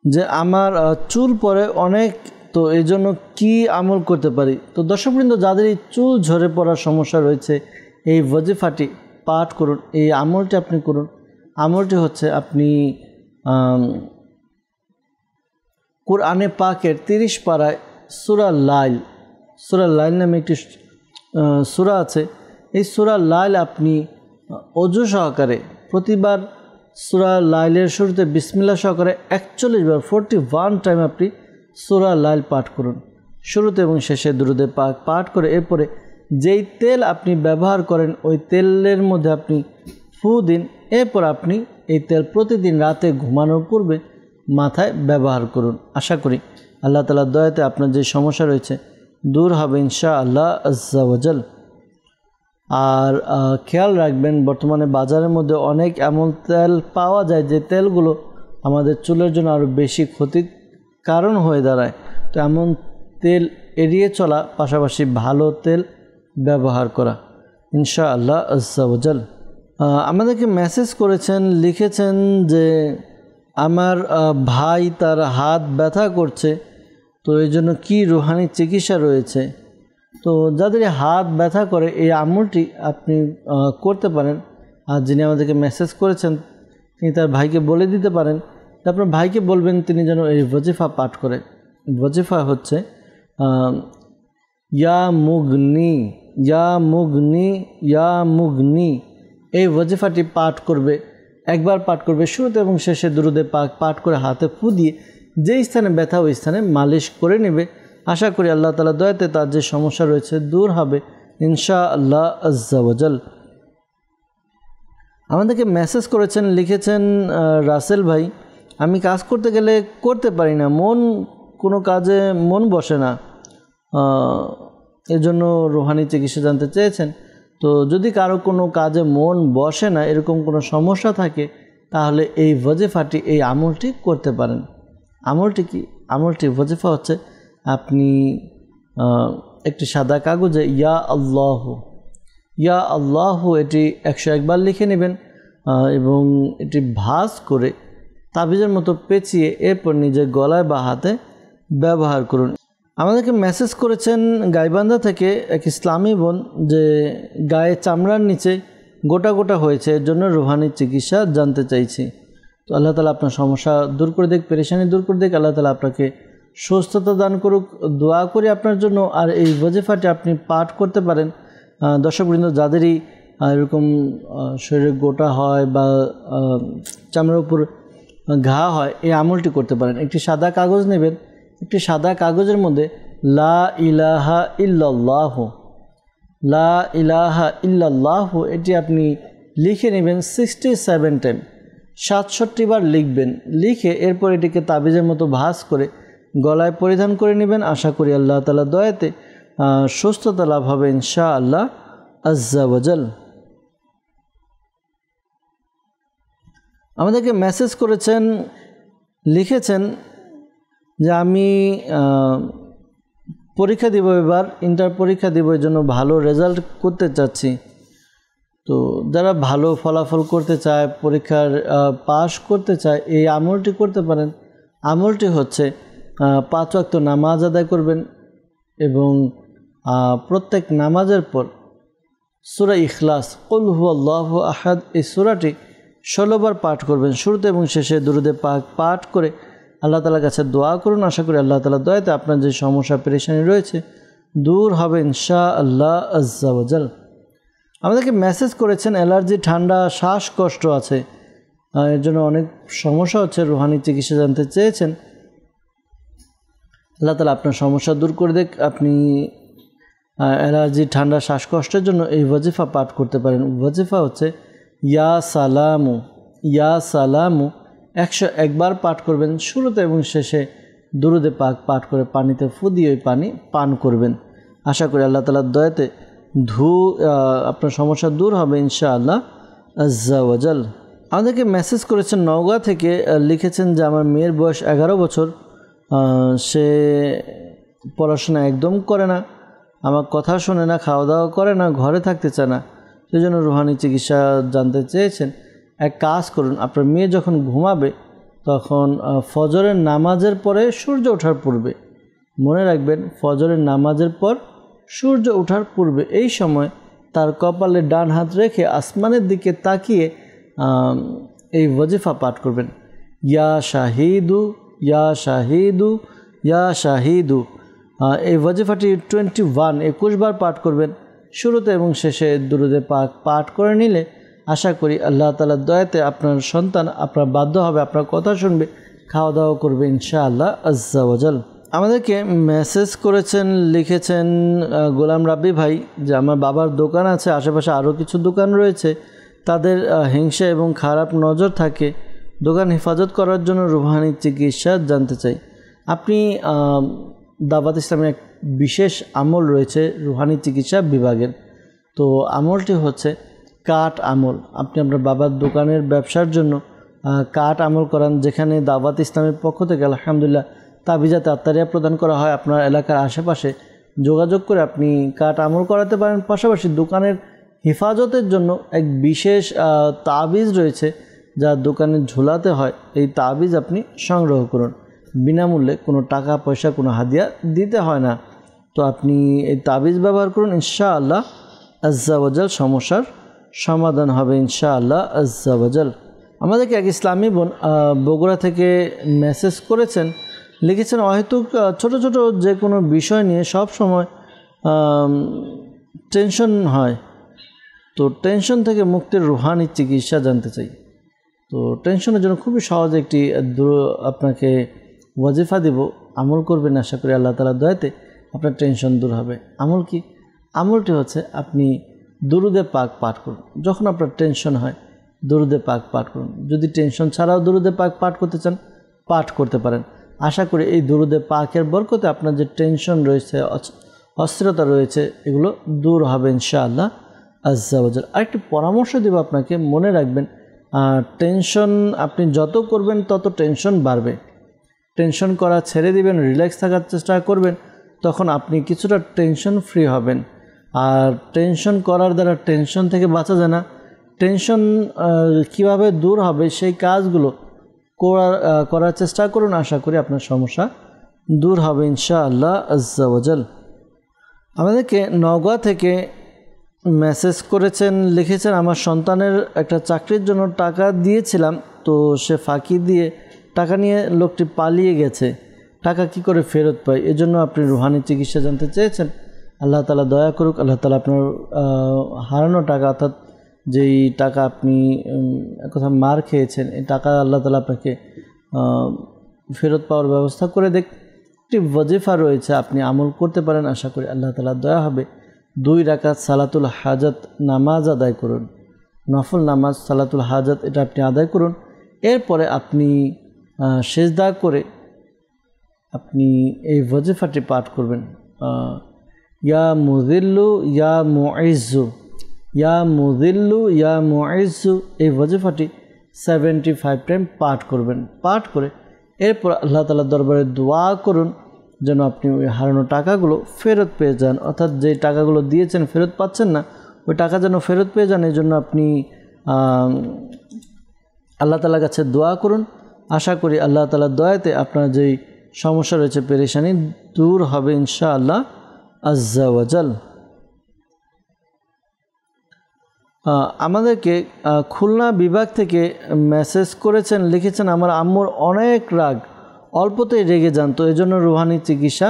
Speaker 2: যে আমার চুল পড়ে অনেক, তো এই জন্য কী আমল করতে পারি? তো দর্শকবৃন্দ, যাদের এই চুল ঝরে পড়ার সমস্যা রয়েছে, এই ওয়াজিফাটি পাঠ করুন, এই আমলটি আপনি করুন। আমলটি হচ্ছে আপনি কোরআনে পাকের 30 পারায় সূরা লাইল নামে একটি সূরা আছে। এই সূরা লাইল আপনি অজু সহকারে প্রতিবার সূরা লাইলের শুরুতে বিসমিল্লাহ সহকারে 41 বার 41 টাইম আপনি সূরা লাইল পাঠ করুন। শুরুতে এবং শেষে দুরূদে পাক পাঠ করে এরপরে যেই তেল আপনি ব্যবহার করেন ওই তেলের মধ্যে আপনি ফু দিন। এরপর আপনি এই তেল প্রতিদিন রাতে ঘুমানোর পূর্বে মাথায় ব্যবহার করুন। আশা করি আল্লাহ তাআলার দয়াতে আপনার যে সমস্যা রয়েছে দূর হবে ইনশাআল্লাহ আজ্জা ওয়া জাল। আর খেয়াল রাখবেন, বর্তমানে বাজারের মধ্যে অনেক এমন তেল পাওয়া যায় যে তেলগুলো আমাদের চুলের জন্য আরও বেশি ক্ষতির কারণ হয়ে দাঁড়ায়। তো এমন তেল এড়িয়ে চলা, পাশাপাশি ভালো তেল ব্যবহার করা ইনশাআল্লাহ আজ্জা ওয়া জাল। আমাদেরকে মেসেজ করেছেন, লিখেছেন যে আমার ভাই তার হাত ব্যথা করছে, তো এই জন্য কী রুহানি চিকিৎসা রয়েছে? তো যাদের হাত ব্যথা করে এই আমলটি আপনি করতে পারেন। আর যিনি আমাদেরকে মেসেজ করেছেন তিনি তার ভাইকে বলে দিতে পারেন, আপনার ভাইকে বলবেন তিনি যেন এই ওয়াজিফা পাঠ করে। ওয়াজিফা হচ্ছে ইয়া মুগনি ইয়া মুগনি ইয়া মুগনি। এই ওয়াজিফাটি পাঠ করবে, একবার পাঠ করবে শুরুতে এবং শেষে দুরূদে পাক পাঠ করে হাতে ফু দিয়ে যেই স্থানে ব্যথা ওই স্থানে মালিশ করে নেবে। আশা করি আল্লাহ তাআলার দয়াতে তার যে সমস্যা রয়েছে দূর হবে ইনশাআল্লাহ আজ্জা ওয়া জাল। আমাদেরকে মেসেজ করেছেন, লিখেছেন রাসেল ভাই, আমি কাজ করতে গেলে করতে পারি না, কোনো কাজে মন বসে না, এজন্য রুহানি চিকিৎসা জানতে চেয়েছেন। তো যদি কারো কোনো কাজে মন বসে না, এরকম কোনো সমস্যা থাকে, তাহলে এই ওয়াজিফাটি, এই আমলটি করতে পারেন। আমলটি কি? আমলটি ওয়াজিফা হচ্ছে আপনি একটি সাদা কাগজে ইয়া আল্লাহু এটি 101 বার লিখে নেবেন এবং এটি ভাঁজ করে তাবিজের মতো পেঁচিয়ে এরপর নিজের গলায় বা হাতে ব্যবহার করুন। আমাদেরকে মেসেজ করেছেন গাইবান্ধা থেকে এক ইসলামী বোন যে গায়ে চামড়ার নিচে গোটা গোটা হয়েছে, এর জন্য রুহানি চিকিৎসা জানতে চাইছি। তো আল্লাহ তাআলা আপনার সমস্যা দূর করে দেখ, পেরেশানি দূর করে দেখ, আল্লাহ তাআলা আপনাকে সুস্থতা দান করুক। দোয়া করি আপনার জন্য। আর এই ওয়াজিফাটি আপনি পাঠ করতে পারেন। দর্শকবৃন্দ, যাদেরই এরকম শরীরে গোটা হয় বা চামড়ার উপর ঘা হয়, এই আমলটি করতে পারেন। একটি সাদা কাগজ নেবেন, একটি সাদা কাগজের মধ্যে লা ইলাহা ইল্লাল্লাহু এটি আপনি লিখে নেবেন 67 টাইম, 67 বার লিখবেন। লিখে এরপর এটিকে তাবিজের মতো ভাঁজ করে গলায় পরিধান করে নেবেন। আশা করি আল্লাহ তাআলার দয়াতে সুস্থতা লাভ হবে ইনশাআল্লাহ আজ্জা ওয়াজাল। আমাদেরকে মেসেজ করেছেন, লিখেছেন যে আমি পরীক্ষা দিব, এবার ইন্টার পরীক্ষা দিব, এই জন্য ভালো রেজাল্ট করতে চাচ্ছি। তো যারা ভালো ফলাফল করতে চায়, পরীক্ষার পাশ করতে চায়, এই আমলটি করতে পারেন। আমলটি হচ্ছে 5 ওয়াক্ত নামাজ আদায় করবেন এবং প্রত্যেক নামাজের পর সূরা ইখলাস কুল হুয়াল্লাহু আহাদ এই সূরাটি 16 বার পাঠ করবেন। শুরুতে এবং শেষে দুরূদে পাক পাঠ করে আল্লাহ তাআলার কাছে দোয়া করুন। আশা করি আল্লাহ তাআলার দয়াতে আপনার যে সমস্যা পেরেশানি রয়েছে দূর হবে ইনশাআল্লাহ আজ্জা ওয়াজাল। আমাদেরকে মেসেজ করেছেন অ্যালার্জি, ঠান্ডা, শ্বাসকষ্ট আছে, এর জন্য অনেক সমস্যা হচ্ছে, রুহানি চিকিৎসা জানতে চেয়েছেন। আল্লাহ তাআলা আপনার সমস্যা দূর করে দেখ। আপনি অ্যালার্জি, ঠান্ডা, শ্বাসকষ্টের জন্য এই ওয়াজিফা পাঠ করতে পারেন। ওয়াজিফা হচ্ছে ইয়া সালামু, ইয়া সালামু 101 বার পাঠ করবেন। শুরুতে এবং শেষে দুরূদে পাক পাঠ করে পানিতে ফু দিয়ে ওই পানি পান করবেন। আশা করি আল্লাহ তাআলার দয়াতে আপনার সমস্যা দূর হবে ইনশাআল্লাহ আজ্জা ওয়াজাল। আমাদেরকে মেসেজ করেছেন নওগাঁ থেকে, লিখেছেন যে আমার মেয়ের বয়স 11 বছর, সে পড়াশোনা একদম করে না, আমার কথা শোনে না, খাওয়া দাওয়া করে না, ঘরে থাকতে চায় না, সেই জন্য রুহানি চিকিৎসা জানতে চেয়েছেন। এক কাজ করুন, আপনার মেয়ে যখন ঘুমাবে তখন ফজরের নামাজের পরে সূর্য ওঠার পূর্বে, মনে রাখবেন ফজরের নামাজের পর সূর্য ওঠার পূর্বে এই সময় তার কপালে ডান হাত রেখে আসমানের দিকে তাকিয়ে এই ওয়াজিফা পাঠ করবেন। ইয়া শাহিদু, ইয়া শাহিদু, ইয়া শাহিদু। এই ওয়াজিফাটি 21 বার পাঠ করবেন। শুরুতে এবং শেষে দুরূদে পাক পাঠ করে নিলে আশা করি আল্লাহ তাআলার দয়াতে আপনার সন্তান আপনার বাধ্য হবে, আপনার কথা শুনবে, খাওয়া দাওয়া করবে ইনশাআল্লাহ আজ্জা ওয়াজাল। আমাদেরকে মেসেজ করেছেন, লিখেছেন গোলাম রাব্বি ভাই যে আমার বাবার দোকান আছে, আশেপাশে আরও কিছু দোকান রয়েছে, তাদের হিংসা এবং খারাপ নজর থাকে, দোকান হেফাজত করার জন্য রুহানি চিকিৎসা জানতে চাই। আপনি দাওয়াত ইসলামের এক বিশেষ আমল রয়েছে রুহানি চিকিৎসা বিভাগের, তো আমলটি হচ্ছে কাঠ আমল। আপনি আপনার বাবার দোকানের ব্যবসার জন্য কাঠ আমল করান, যেখানে দাওয়াত ইসলামের পক্ষ থেকে আলহামদুলিল্লাহ তাবিজাতে আত্মারিয়া প্রদান করা হয়। আপনার এলাকার আশেপাশে যোগাযোগ করে আপনি কাঠ আমল করাতে পারেন। পাশাপাশি দোকানের হেফাজতের জন্য এক বিশেষ তাবিজ রয়েছে যা দোকানে ঝোলাতে হয়, এই তাবিজ আপনি সংগ্রহ করুন, বিনামূল্যে, কোনো টাকা পয়সা কোনো হাদিয়া দিতে হয় না। তো আপনি এই তাবিজ ব্যবহার করুন, ইনশাআল্লাহ আজ্জা ওয়াজাল সমস্যার সমাধান হবে ইনশাআল্লাহ আজ্জা ওয়াজাল। আমাদেরকে এক ইসলামী বোন বগুড়া থেকে মেসেজ করেছেন, লিখেছেন অহেতুক ছোট ছোট যে কোনো বিষয় নিয়ে সব সময় টেনশন হয়, তো টেনশন থেকে মুক্তির রুহানি চিকিৎসা জানতে চাই। তো টেনশনের জন্য খুবই সহজ একটি আপনাকে ওয়াজিফা দিব, আমল করবেন, আশা করি আল্লাহ তাআলার দয়াতে আপনার টেনশন দূর হবে। আমল কি? আমলটি হচ্ছে আপনি দুরূদে পাক পাঠ করুন। যখন আপনার টেনশন হয় দুরূদে পাক পাঠ করুন। যদি টেনশন ছাড়াও দুরূদে পাক পাঠ করতে চান পাঠ করতে পারেন। আশা করি এই দুরূদে পাকের বরকতে আপনার যে টেনশন রয়েছে, অস্থিরতা রয়েছে, এগুলো দূর হবে ইনশাআল্লাহ আজ্জা ওয়াজাল। আরেকটি পরামর্শ দেব আপনাকে, মনে রাখবেন টেনশন আপনি যত করবেন তত টেনশন বাড়বে। টেনশন করা ছেড়ে দিবেন, রিল্যাক্স থাকার চেষ্টা করবেন, তখন আপনি কিছুটা টেনশন ফ্রি হবেন। আর টেনশন করার দ্বারা টেনশন থেকে বাঁচা যায় না। টেনশন কিভাবে দূর হবে সেই কাজগুলো করার চেষ্টা করুন, আশা করি আপনার সমস্যা দূর হবে ইনশাআল্লাহ আজ্জা ওয়াজাল। আমাদেরকে নওগাঁ থেকে মেসেজ করেছেন, লিখেছেন আমার সন্তানের একটা চাকরির জন্য টাকা দিয়েছিলাম, তো সে ফাঁকি দিয়ে টাকা নিয়ে লোকটি পালিয়ে গেছে, টাকা কি করে ফেরত পাই? এজন্য আপনি রুহানি চিকিৎসা জানতে চেয়েছেন। আল্লাহ তাআলা দয়া করুক, আল্লাহ তাআলা আপনার হারানো টাকা, অর্থাৎ যেই টাকা আপনি কথা মার খেয়েছেন, এই টাকা আল্লাহ তাআলা আপনাকে ফেরত পাওয়ার ব্যবস্থা করে দেখ। একটি ওয়াজিফা রয়েছে, আপনি আমল করতে পারেন, আশা করি আল্লাহ তাআলা দয়া হবে। 2 রাকাত সালাতুল হাজাত নামাজ আদায় করুন, নফল নামাজ সালাতুল হাজাত, এটা আপনি আদায় করুন। এরপরে আপনি সিজদা করে আপনি এই ওয়াজিফাটি পাঠ করবেন। ইয়া মুযিল্লু ইয়া মুইজ্জু, ইয়া মুযিল্লু ইয়া মুইজ্জু, এই ওয়াজিফাটি 75 টাইম পাঠ করবেন। পাঠ করে এরপর আল্লাহ তাআলার দরবারে দোয়া করুন যেন আপনি ওই হারানো টাকাগুলো ফেরত পেয়ে যান, অর্থাৎ যে টাকাগুলো দিয়েছেন ফেরত পাচ্ছেন না, ওই টাকা যেন ফেরত পেয়ে যান। এই জন্য আপনি আল্লাহ তাআলার কাছে দোয়া করুন। আশা করি আল্লাহ তাআলার দয়াতে আপনার যেই সমস্যা রয়েছে, পেরেশানি দূর হবে ইনশাআল্লাহ আজ্জা ওয়া জাল। আমাদেরকে খুলনা বিভাগ থেকে মেসেজ করেছেন, লিখেছেন আমার আম্মুর অনেক রাগ, অল্পতেই রেগে যান, তো এই জন্য রুহানি চিকিৎসা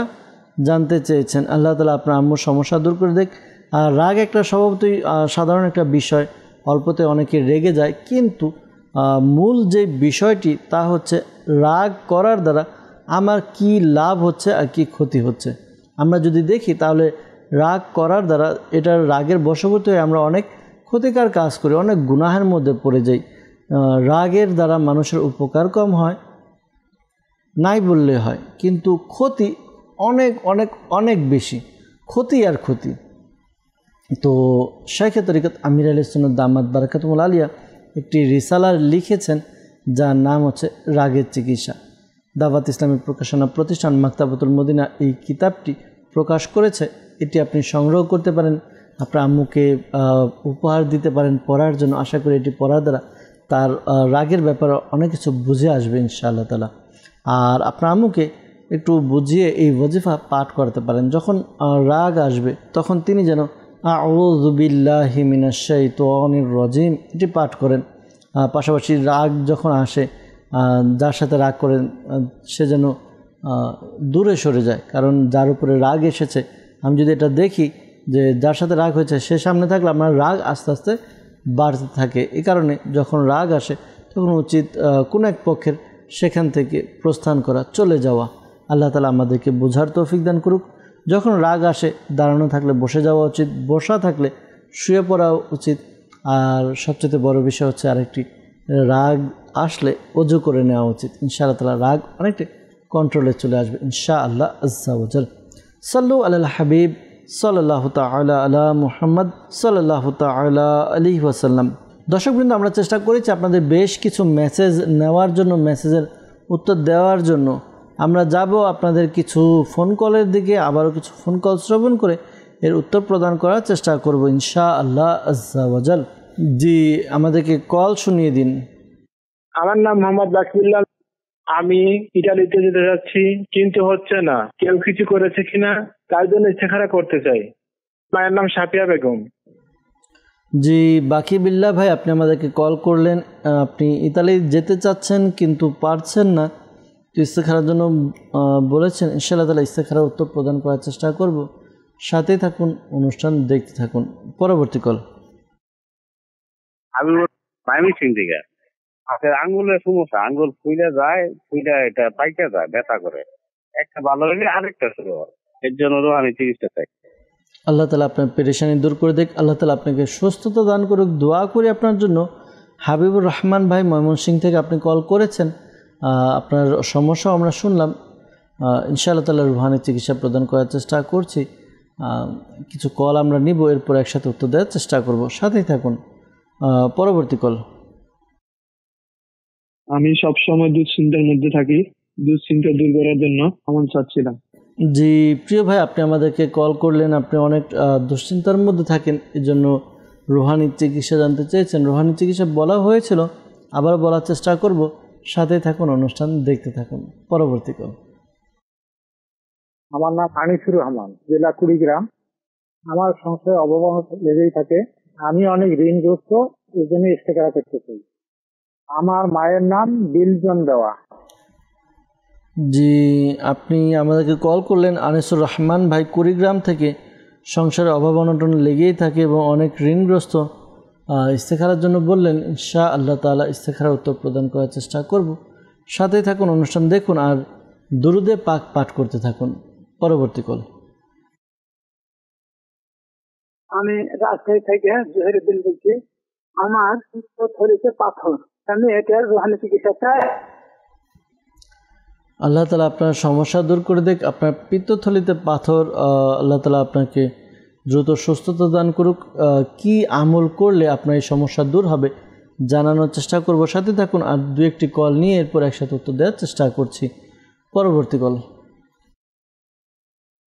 Speaker 2: জানতে চেয়েছেন। আল্লাহ তাআলা আপনার আম্মুর সমস্যা দূর করে দেখ। আর রাগ একটা স্বভাবতই সাধারণ একটা বিষয়, অল্পতে অনেকে রেগে যায়, কিন্তু মূল যে বিষয়টি তা হচ্ছে রাগ করার দ্বারা আমার কি লাভ হচ্ছে আর কি ক্ষতি হচ্ছে। আমরা যদি দেখি তাহলে রাগ করার দ্বারা, এটার রাগের বশবর্তী হয়ে আমরা অনেক ক্ষতিকর কাজ করি, অনেক গুনাহের মধ্যে পড়ে যাই। রাগের দ্বারা মানুষের উপকার কম হয় নাই বললে হয়, কিন্তু ক্ষতি অনেক অনেক অনেক বেশি, ক্ষতি আর ক্ষতি। তো শাইখে তরিকত আমির আহলে সুন্নাত দামাত বারাকাতুহুল আলিয়া একটি রিসালার লিখেছেন যার নাম হচ্ছে রাগের চিকিৎসা। দাওয়াত ইসলামী প্রকাশনা প্রতিষ্ঠান মাকতাবাতুল মদিনা এই কিতাবটি প্রকাশ করেছে। এটি আপনি সংগ্রহ করতে পারেন, আপনার আম্মুকে উপহার দিতে পারেন পড়ার জন্য। আশা করি এটি পড়ার দ্বারা তার রাগের ব্যাপারে অনেক কিছু বুঝে আসবে ইনশাআল্লাহ তাআলা। আর আপনার আম্মুকে একটু বুঝিয়ে এই ওয়াজিফা পাঠ করতে পারেন। যখন রাগ আসবে তখন তিনি যেন আউযু বিল্লাহি মিনাশ শাইতানির রাজিম এটি পাঠ করেন। পাশাপাশি রাগ যখন আসে, যার সাথে রাগ করেন সে যেন দূরে সরে যায়, কারণ যার উপরে রাগ এসেছে, আমি যদি এটা দেখি যে যার সাথে রাগ হয়েছে সে সামনে থাকলে আমার রাগ আস্তে আস্তে বাড়তে থাকে। এই কারণে যখন রাগ আসে তখন উচিত কোনো এক পক্ষের সেখান থেকে প্রস্থান করা, চলে যাওয়া। আল্লাহ তাআলা আমাদেরকে বোঝার তৌফিক দান করুক। যখন রাগ আসে দাঁড়ানো থাকলে বসে যাওয়া উচিত, বসা থাকলে শুয়ে পড়া উচিত। আর সবচেয়ে বড় বিষয় হচ্ছে আরেকটি, রাগ আসলে ওযু করে নেওয়া উচিত। ইনশাআল্লাহ তাআলা রাগ অনেকটা কন্ট্রোলে চলে আসবে ইনশাআল্লাহ আজ্জা ওয়া জাল। সাল্লু আলাল হাবিব সাল্লাল্লাহু তাআলা আলা মুহাম্মদ সাল্লাল্লাহু তাআলা আলাইহি ওয়াসাল্লাম। দর্শকবৃন্দ, আমরা চেষ্টা করেছি আপনাদের বেশ কিছু মেসেজ নেওয়ার জন্য, মেসেজের উত্তর দেওয়ার জন্য। আমরা যাব আপনাদের কিছু ফোন কলের দিকে, আবারও কিছু ফোন কল শ্রবণ করে এর উত্তর প্রদান করার চেষ্টা করব ইনশাআল্লাহ আজ্জা ওয়া জাল। জি, আমাদেরকে কল শুনিয়ে দিন।
Speaker 7: আমার নাম মোহাম্মদ বাকিউল্লাহ। আমি ইটালিতে যেতে যাচ্ছি, কিন্তু হচ্ছে না। কেউ কিছু করেছে কিনা তার জন্য ইস্তেখারা করতে চাই। মায়ের নাম সাফিয়া বেগম।
Speaker 2: জি বাকি বিল্লাহ ভাই, আপনি আমাদেরকে কল করলেন, আপনি ইতালি যেতে চাচ্ছেন কিন্তু পারছেন না, তো ইস্তেখারার জন্য বলেছেন। ইনশাআল্লাহ তাআলা ইস্তেখারার উত্তর প্রদান করার চেষ্টা করব। সাথেই থাকুন, অনুষ্ঠান দেখতে থাকুন। পরবর্তী কল।
Speaker 9: আমি প্রাইমারি সিং থেকে হাতের আঙ্গুলের সমস্যা, আঙ্গুল ফুলে যায়, ফুলে এটা পাইকে যায়, ব্যথা করে, একটা ভালো হলে আরেকটা শুরু হয়। এর জন্য রোহানি চিকিৎসা চাই।
Speaker 2: আল্লাহ তাআলা আপনার পেরেশানি দূর করে দেখ, আল্লাহ তাআলা আপনাকে সুস্থতা দান করুক। দোয়া করি আপনার জন্য। হাবিবুর রহমান ভাই ময়মনসিংহ থেকে আপনি কল করেছেন, আপনার সমস্যা আমরা শুনলাম। ইনশাআল্লাহ তাআলা রুহানি চিকিৎসা প্রদান করার চেষ্টা করছি। কিছু কল আমরা নিব, এরপর একসাথে উত্তর দেওয়ার চেষ্টা করব। সাথেই থাকুন। পরবর্তী কল।
Speaker 4: আমি সবসময় দুশ্চিন্তার মধ্যে থাকি, দুশ্চিন্তা দূর করার জন্য আমল চাচ্ছিলাম।
Speaker 2: জি প্রিয় ভাই, আপনি আমাদেরকে কল করলেন, আপনি অনেক দুশ্চিন্তার মধ্যে থাকেন, এই জন্য রুহানি চিকিৎসা জানতে চেয়েছেন। রুহানি চিকিৎসা বলা হয়েছিল, আবার বলার চেষ্টা করব। সাথে থাকুন, অনুষ্ঠান দেখতে থাকুন। পরবর্তী কল।
Speaker 4: আমার নাম আনিসুর রহমান, জেলা কুড়িগ্রাম। আমার সংসারে অবমাননা লেগেই থাকে। আমি অনেক ঋণগ্রস্ত, এই জন্য ইস্তেখারা করতে চাই। আমার মায়ের নাম বিলজন দেওয়া।
Speaker 2: জি, আপনি আমাদেরকে কল করলেন আনিসুর রহমান ভাই কুড়িগ্রাম থেকে। সংসারে অভাব অনটন লেগেই থাকে এবং অনেক ঋণগ্রস্ত। ইস্তেখারার জন্য বললেন। ইনশাআল্লাহ তাআলা ইস্তেখারার উত্তর প্রদান করার চেষ্টা করব। সাথেই থাকুন, অনুষ্ঠান দেখুন আর দুরুদে পাক পাঠ করতে থাকুন। পরবর্তী কল।
Speaker 4: আমি রাজশাহী থেকে জহিরুদ্দিন বলছি। আমার ধরেছে পাথর, আমি এটার রুহানি চিকিৎসা চাই।
Speaker 2: আল্লাহ তালা আপনার সমস্যা দূর করে দেখ, আপনার পিত্তথলিতে পাথর, আল্লাহ তালা আপনাকে দ্রুত সুস্থতা দান করুক। কি আমল করলে আপনার এই সমস্যা দূর হবে জানানোর চেষ্টা করব, সাথে থাকুন। আর দু একটি কল নিয়ে এরপর একসাথে উত্তর দেওয়ার চেষ্টা করছি। পরবর্তী কল।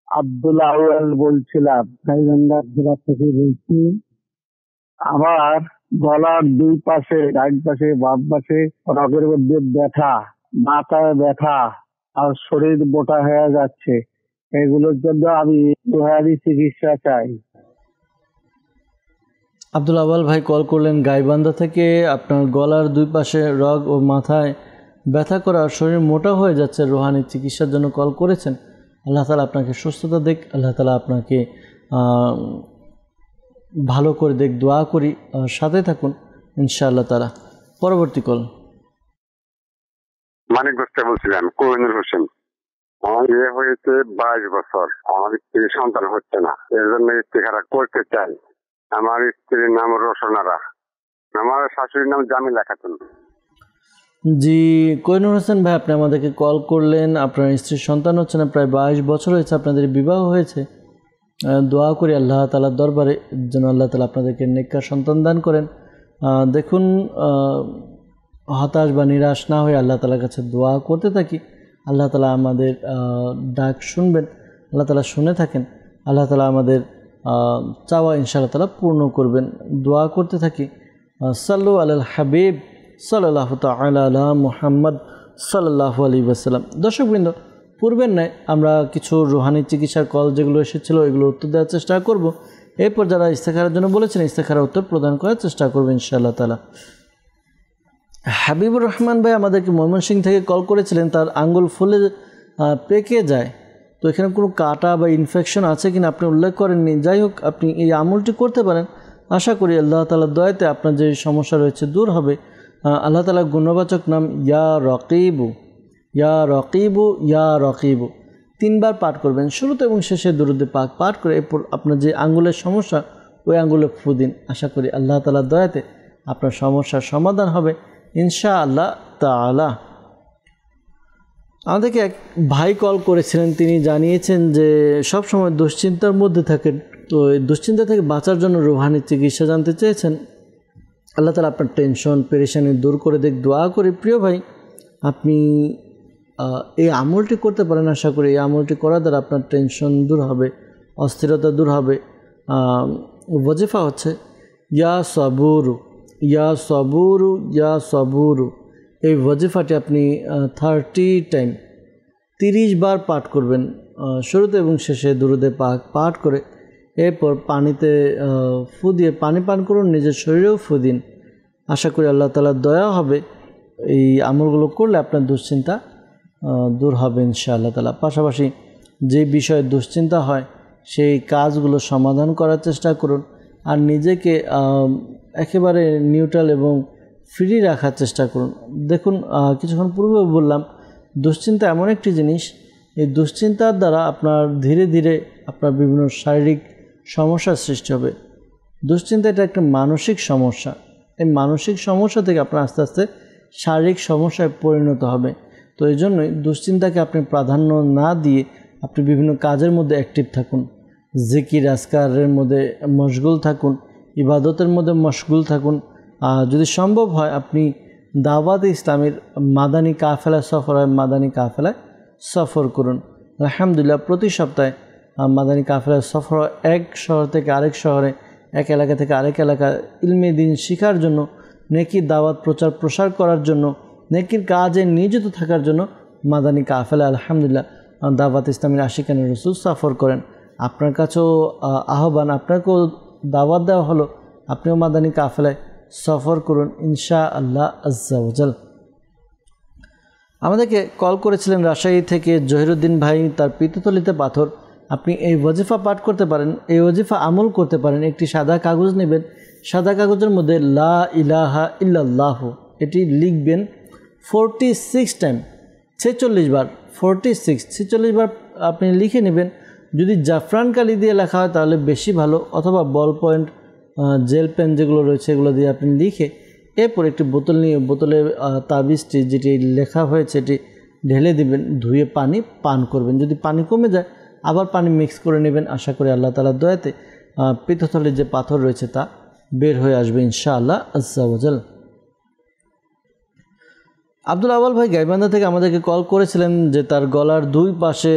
Speaker 10: আব্দুল আউয়াল বলছিলাম, গাইবান্ধা জেলা থেকে বলছি। আমার গলার দুই পাশে, ডান পাশে বাম পাশে রগের মধ্যে ব্যথা, মাথায় ব্যথা আর শরীর মোটা হয়ে যাচ্ছে। এগুলোর জন্য আমি রুহানি চিকিৎসা চাই।
Speaker 2: আব্দুল আউয়াল ভাই কল করলেন গাইবান্ধা থেকে। আপনার গলার দুই পাশে রগ ও মাথায় ব্যথা করা, শরীর মোটা হয়ে যাচ্ছে, রুহানি চিকিৎসার জন্য কল করেছেন। আল্লাহ তালা আপনাকে সুস্থতা দেখ, আল্লাহ তালা আপনাকে ভালো করে দেখ, দোয়া করি। সাথে থাকুন ইনশাআল্লাহ তালা। পরবর্তী কল।
Speaker 11: মানিক গোস্তে বলছিলেন, কোহিনুর হোসেন। আমার বিয়ে হয়েছে 22 বছর, আমার স্ত্রীর সন্তান হচ্ছে না, এর জন্য ইস্তেখারা করতে চাই। আমার স্ত্রীর নাম রোশনারা, আমার শাশুড়ির নাম জামিলা খাতুন।
Speaker 2: জি কোহিনুর হোসেন ভাই, আপনি আমাদেরকে কল করলেন, আপনার স্ত্রীর সন্তান হচ্ছে না, প্রায় 22 বছর হয়েছে আপনাদের বিবাহ হয়েছে। দোয়া করি আল্লাহ তাআলার দরবারে যেন আল্লাহ তাআলা আপনাদেরকে নেককার সন্তান দান করেন। দেখুন, হতাশ বা নিরাশ না হয়ে আল্লাহ তাআলার কাছে দোয়া করতে থাকি। আল্লাহ তাআলা আমাদের ডাক শুনবেন, আল্লাহ তাআলা শুনে থাকেন, আল্লাহ তাআলা আমাদের চাওয়া ইনশাআল্লাহ তাআলা পূর্ণ করবেন। দোয়া করতে থাকি। সাল্লু আলাল হাবিব সাল্লাল্লাহু তাআলা আলা মুহাম্মদ সাল্লাল্লাহু আলাইহি ওয়াসাল্লাম। দর্শকবৃন্দ, পূর্বের ন্যায় আমরা কিছু রুহানি চিকিৎসার কল যেগুলো এসেছিল এগুলো উত্তর দেওয়ার চেষ্টা করব। এরপর যারা ইস্তেখারার জন্য বলেছেন ইস্তেখারার উত্তর প্রদান করার চেষ্টা করবো ইনশাআল্লাহ তাআলা। হাবিবুর রহমান ভাই আমাদেরকে ময়মনসিংহ থেকে কল করেছিলেন, তার আঙ্গুল ফুলে পেকে যায়। তো এখানে কোনো কাটা বা ইনফেকশন আছে কিনা আপনি উল্লেখ করেননি। যাই হোক, আপনি এই আমলটি করতে পারেন। আশা করি আল্লাহ তাআলার দয়াতে আপনার যে সমস্যা রয়েছে দূর হবে। আল্লাহ তাআলার গুণবাচক নাম ইয়া রকিবু, ইয়া রকিবু, ইয়া রকিবু 3 বার পাঠ করবেন। শুরুতে এবং শেষে দুরূদ পাক পাঠ করে এরপর আপনার যে আঙ্গুলের সমস্যা ওই আঙ্গুলে ফু দিন। আশা করি আল্লাহ তাআলার দয়াতে আপনার সমস্যার সমাধান হবে ইনশাআল্লাহ তাআলা। আমাদেরকে এক ভাই কল করেছিলেন, তিনি জানিয়েছেন যে সব সময় দুশ্চিন্তার মধ্যে থাকেন। তো এই দুশ্চিন্তা থেকে বাঁচার জন্য রুহানি চিকিৎসা জানতে চেয়েছেন। আল্লাহ তাআলা আপনার টেনশন পেরেশানি দূর করে দেখ, দোয়া করি। প্রিয় ভাই, আপনি এই আমলটি করতে পারেন। আশা করি এই আমলটি করার দ্বারা আপনার টেনশন দূর হবে, অস্থিরতা দূর হবে। ওয়াজিফা হচ্ছে ইয়া সবুরু, ইয়া সবুরু, ইয়া সবুরু। এই ওয়াজিফাটি আপনি 30 বার পাঠ করবেন। শুরুতে এবং শেষে দুরূদে পাক পাঠ করে এরপর পানিতে ফু দিয়ে পানি পান করুন, নিজের শরীরেও ফু দিন। আশা করি আল্লাহ তাআলার দয়া হবে। এই আমলগুলো করলে আপনার দুশ্চিন্তা দূর হবে ইনশাআল্লাহ তাআলা। পাশাপাশি যে বিষয়ে দুশ্চিন্তা হয় সেই কাজগুলো সমাধান করার চেষ্টা করুন। আর নিজেকে একেবারে নিউট্রাল এবং ফ্রি রাখার চেষ্টা করুন। দেখুন, কিছুক্ষণ পূর্বে বললাম দুশ্চিন্তা এমন একটি জিনিস, এই দুশ্চিন্তার দ্বারা আপনার ধীরে ধীরে আপনার বিভিন্ন শারীরিক সমস্যার সৃষ্টি হবে। দুশ্চিন্তা এটা একটা মানসিক সমস্যা। এই মানসিক সমস্যা থেকে আপনার আস্তে আস্তে শারীরিক সমস্যায় পরিণত হবে। তো এই জন্যই দুশ্চিন্তাকে আপনি প্রাধান্য না দিয়ে আপনি বিভিন্ন কাজের মধ্যে অ্যাক্টিভ থাকুন, জিকির আজকারের মধ্যে মশগুল থাকুন, ইবাদতের মধ্যে মশগুল থাকুন। যদি সম্ভব হয় আপনি দাওয়াতে ইসলামের মাদানী কাফেলা সফর হয়, মাদানী কাফেলায় সফর করুন। আলহামদুলিল্লাহ, প্রতি সপ্তাহে মাদানী কাফেলায় সফর হয়। এক শহর থেকে আরেক শহরে, এক এলাকা থেকে আরেক এলাকা ইলমে দ্বীন শেখার জন্য, নেকির দাওয়াত প্রচার প্রসার করার জন্য, নেকির কাজে নিয়োজিত থাকার জন্য মাদানী কাফেলা আলহামদুলিল্লাহ দাওয়াত ইসলামের আশিকানে রাসূল সফর করেন। আপনার কাছেও আহ্বান, আপনাকেও দাওয়াত দেওয়া হলো, আপনিও মাদানী কাফেলায় সফর করুন ইনশাআল্লাহ আজ্জা ওয়াজাল। আমাদেরকে কল করেছিলেন রাজশাহী থেকে জহিরুদ্দিন ভাই, তার পিত্তথলিতে পাথর। আপনি এই ওয়াজিফা পাঠ করতে পারেন, এই ওয়াজিফা আমল করতে পারেন। একটি সাদা কাগজ নেবেন, সাদা কাগজের মধ্যে লা ইলাহা ইল্লাল্লাহ এটি লিখবেন 46 টাইম, 46 বার, 46 বার আপনি লিখে নেবেন। যদি জাফরান কালি দিয়ে লেখা হয় তাহলে বেশি ভালো, অথবা বল পয়েন্ট জেল পেন যেগুলো রয়েছে এগুলো দিয়ে আপনি লিখে এরপর একটি বোতল নিয়ে বোতলে তাবিজটি যেটি লেখা হয়েছে এটি ঢেলে দিবেন, ধুয়ে পানি পান করবেন। যদি পানি কমে যায় আবার পানি মিক্স করে নেবেন। আশা করি আল্লাহ তাআলার দয়াতে পিত্তথলির যে পাথর রয়েছে তা বের হয়ে আসবে ইনশাআল্লাহ আজ্জা ওয়াজাল। আব্দুল আওয়াল ভাই গাইবান্ধা থেকে আমাদেরকে কল করেছিলেন যে তার গলার দুই পাশে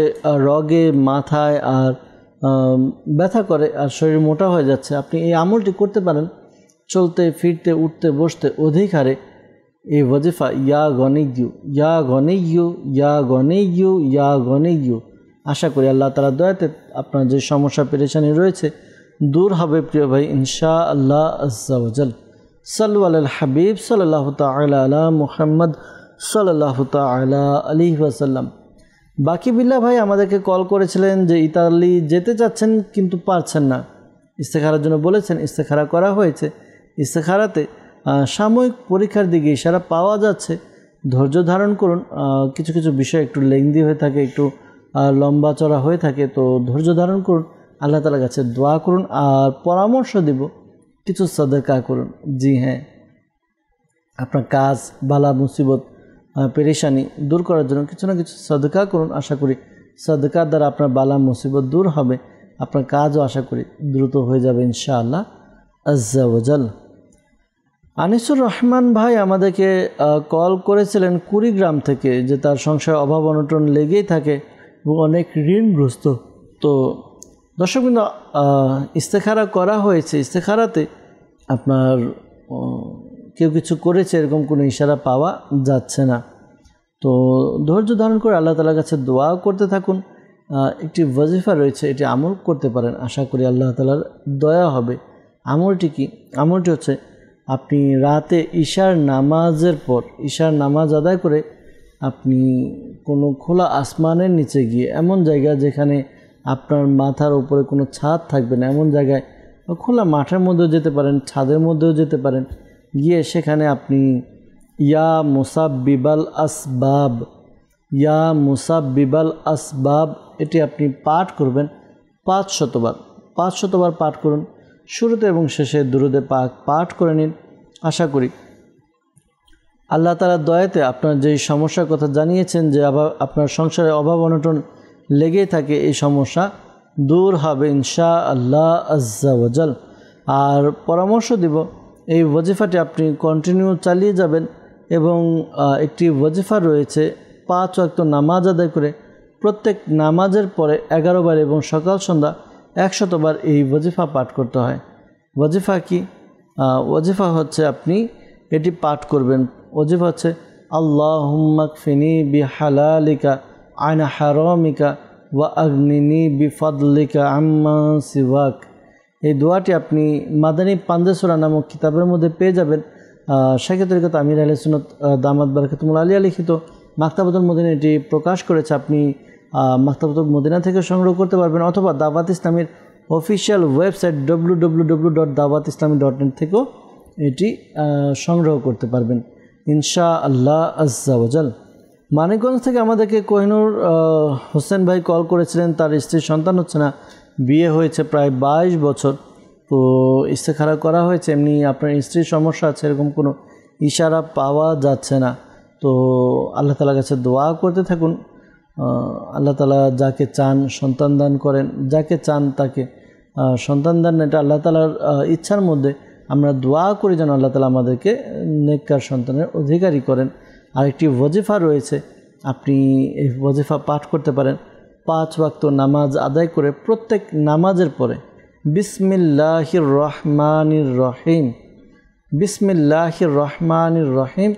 Speaker 2: রগে, মাথায় আর ব্যথা করে আর শরীর মোটা হয়ে যাচ্ছে। আপনি এই আমলটি করতে পারেন চলতে ফিরতে উঠতে বসতে অধিক হারে। এই ওয়াজিফা ইয়া গনিয়্যু ইয়া গনিয়্যু ইয়া গনিয়্যু ইয়া গনিয়্যু। আশা করি আল্লাহ তাআলার দয়াতে আপনার যে সমস্যা পেরেশানি রয়েছে দূর হবে প্রিয় ভাই ইনশাআল্লাহ আজ্জা ওয়াজাল। সাল্লু আলাল হাবিব সাল্লাল্লাহু তাআলা আলা মুহাম্মদ সাল্লাল্লাহু তাআলা আলাইহি ওয়াসাল্লাম। বাকি বিল্লাহ ভাই আমাদেরকে কল করেছিলেন যে ইতালি যেতে চাচ্ছেন কিন্তু পারছেন না। ইস্তেখারার জন্য বলেছেন, ইস্তেখারা করা হয়েছে। ইস্তেখারাতে সাময়িক পরীক্ষার দিকে ইশারা পাওয়া যাচ্ছে। ধৈর্য ধারণ করুন। কিছু কিছু বিষয় একটু লেংদি হয়ে থাকে, একটু লম্বা চড়া হয়ে থাকে, তো ধৈর্য ধারণ করুন, আল্লাহ তাআলার কাছে দোয়া করুন। আর পরামর্শ দিব কিছু সাদকা করুন। জি হ্যাঁ, আপনার কাজ, বালা মুসিবত, পেরেশানি দূর করার জন্য কিছু না কিছু সাদকা করুন। আশা করি সাদকার দ্বারা আপনার বালা মুসিবত দূর হবে, আপনার কাজও আশা করি দ্রুত হয়ে যাবে ইনশাআল্লাহ আজ্জা ওয়াজাল। আনিসুর রহমান ভাই আমাদেরকে কল করেছিলেন কুড়িগ্রাম থেকে যে তার সংসারে অভাব অনটন লেগেই থাকে এবং অনেক ঋণগ্রস্ত। তো দর্শকবৃন্দ, ইস্তেখারা করা হয়েছে। ইস্তেখারাতে আপনার কেউ কিছু করেছে এরকম কোনো ইশারা পাওয়া যাচ্ছে না। তো ধৈর্য ধারণ করে আল্লাহ তাআলার কাছে দোয়া করতে থাকুন। একটি ওয়াজিফা রয়েছে, এটি আমল করতে পারেন, আশা করি আল্লাহ তাআলার দয়া হবে। আমলটি কি? আমলটি হচ্ছে আপনি রাতে ঈশার নামাজের পর, ঈশার নামাজ আদায় করে আপনি কোনো খোলা আসমানের নিচে গিয়ে, এমন জায়গা যেখানে আপনার মাথার উপরে কোনো ছাদ থাকবে না, এমন জায়গায় খোলা মাঠের মধ্যেও যেতে পারেন, ছাদের মধ্যেও যেতে পারেন, গিয়ে সেখানে আপনি ইয়া মুসাব্বিবাল আসবাব, ইয়া মুসাব্বিবাল আসবাব এটি আপনি পাঠ করবেন 500 বার। 500 বার পাঠ করুন। শুরুতে এবং শেষে দুরুদে পাক পাঠ করে নিন। আশা করি আল্লাহ তাআলার দয়াতে আপনার যেই সমস্যার কথা জানিয়েছেন যে আপনার সংসারে অভাব অনটন লেগেই থাকে, এই সমস্যা দূর হবে ইনশাআল্লাহ আজ্জা ওয়াজাল। আর পরামর্শ দিব, এই ওয়াজিফাটি আপনি কন্টিনিউ চালিয়ে যাবেন এবং একটি ওয়াজিফা রয়েছে 5 ওয়াক্ত নামাজ আদায় করে প্রত্যেক নামাজের পরে 11 বার এবং সকাল সন্ধ্যা 100 বার এই ওয়াজিফা পাঠ করতে হয়। ওয়াজিফা কি? ওয়াজিফা হচ্ছে আপনি এটি পাঠ করবেন। ওয়াজিফা হচ্ছে আল্লাহুম্মা কফিনি বিহালালিকা আন হারামিকা ওয়া আগনিনি বিফাদলিকা আম্মা সিওয়াক। এই দোয়াটি আপনি মাদানী পাঞ্জে সূরা নামক কিতাবের মধ্যে পেয়ে যাবেন। শাইখ তরিকত আমির আহলে সুন্নাত দামাত বারাকাতুহুল আলিয়া লিখিত মাকতাবাতুল মদিনা এটি প্রকাশ করেছে। আপনি মাকতাবাতুল মদিনা থেকে সংগ্রহ করতে পারবেন অথবা দাওয়াত ইসলামীর অফিসিয়াল ওয়েবসাইট www.dawatislami.net থেকেও এটি সংগ্রহ করতে পারবেন ইনশাআল্লাহ আজ্জা ওয়াজাল। মানিকগঞ্জ থেকে আমাদেরকে কোহিনুর হোসেন ভাই কল করেছিলেন, তার স্ত্রীর সন্তান হচ্ছে না, বিয়ে হয়েছে প্রায় 22 বছর। তো ইস্তেখারা করা হয়েছে, এমনি আপনার স্ত্রীর সমস্যা আছে এরকম কোনো ইশারা পাওয়া যাচ্ছে না। তো আল্লাহ তাআলার কাছে দোয়া করতে থাকুন। আল্লাহ তাআলা যাকে চান সন্তান দান করেন, যাকে চান তাকে সন্তান দান, এটা আল্লাহ তাআলার ইচ্ছার মধ্যে। আমরা দোয়া করি যেন আল্লাহ তাআলা আমাদেরকে নেককার সন্তানের অধিকারী করেন। আরেকটি ওয়াজিফা রয়েছে, আপনি এই ওয়াজিফা পাঠ করতে পারেন 5 ওয়াক্ত নামাজ আদায় করে প্রত্যেক নামাজের পরে বিসমিল্লাহির রহমানির রহিম, বিসমিল্লাহির রহমানির রহিম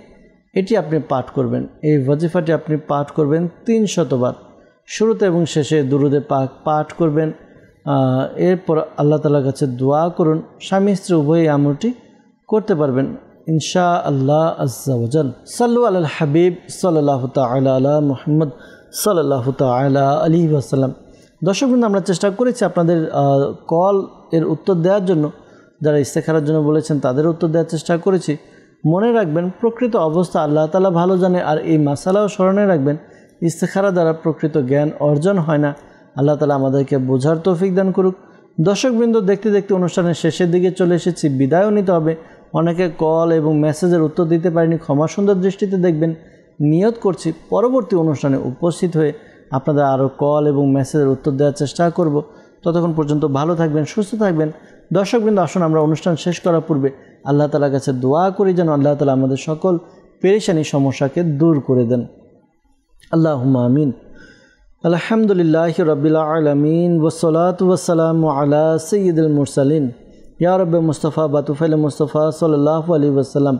Speaker 2: এটি আপনি পাঠ করবেন। এই ওয়াজিফাটি আপনি পাঠ করবেন 300 বার। শুরুতে এবং শেষে দুরুদে পাক পাঠ করবেন। এরপর আল্লাহ তাআলার কাছে দোয়া করুন। স্বামী স্ত্রী উভয়ই আমলটি করতে পারবেন ইনশাআল্লাহ আজ্জা ওয়াজাল। সাল্লু আলাল হাবিব সাল্লাল্লাহু তাআলা আলা মুহাম্মদ সাল্লাল্লাহু তাআলা আলাইহি ওয়াসাল্লাম। দর্শকবৃন্দ, আমরা চেষ্টা করেছি আপনাদের কল এর উত্তর দেওয়ার জন্য। যারা ইস্তেখারার জন্য বলেছেন তাদের উত্তর দেওয়ার চেষ্টা করেছি। মনে রাখবেন, প্রকৃত অবস্থা আল্লাহ তাআলা ভালো জানে। আর এই মাসালাও স্মরণে রাখবেন, ইস্তেখারা দ্বারা প্রকৃত জ্ঞান অর্জন হয় না। আল্লাহ তাআলা আমাদেরকে বোঝার তৌফিক দান করুক। দর্শকবৃন্দ, দেখতে দেখতে অনুষ্ঠানের শেষের দিকে চলে এসেছি, বিদায়ও নিতে হবে। অনেকে কল এবং মেসেজের উত্তর দিতে পারিনি, ক্ষমা সুন্দর দৃষ্টিতে দেখবেন। নিয়ত করছি পরবর্তী অনুষ্ঠানে উপস্থিত হয়ে আপনাদের আরও কল এবং মেসেজের উত্তর দেওয়ার চেষ্টা করব। ততক্ষণ পর্যন্ত ভালো থাকবেন, সুস্থ থাকবেন। দর্শকবৃন্দ, আসুন আমরা অনুষ্ঠান শেষ করার পূর্বে আল্লাহ তাআলার কাছে দোয়া করি যেন আল্লাহ তাআলা আমাদের সকল পেরেশানি সমস্যাকে দূর করে দেন। আল্লাহুম্মা আমিন। আলহামদুলিল্লাহি রাব্বিল আলামিন ওয়াসসালাতু ওয়াসসালামু আলা সাইয়্যিদিল মুরসালিন ইয়া রাব্বে মুস্তাফা বাতুফাইল মুস্তাফা সাল্লাল্লাহু আলাইহি ওয়াসাল্লাম।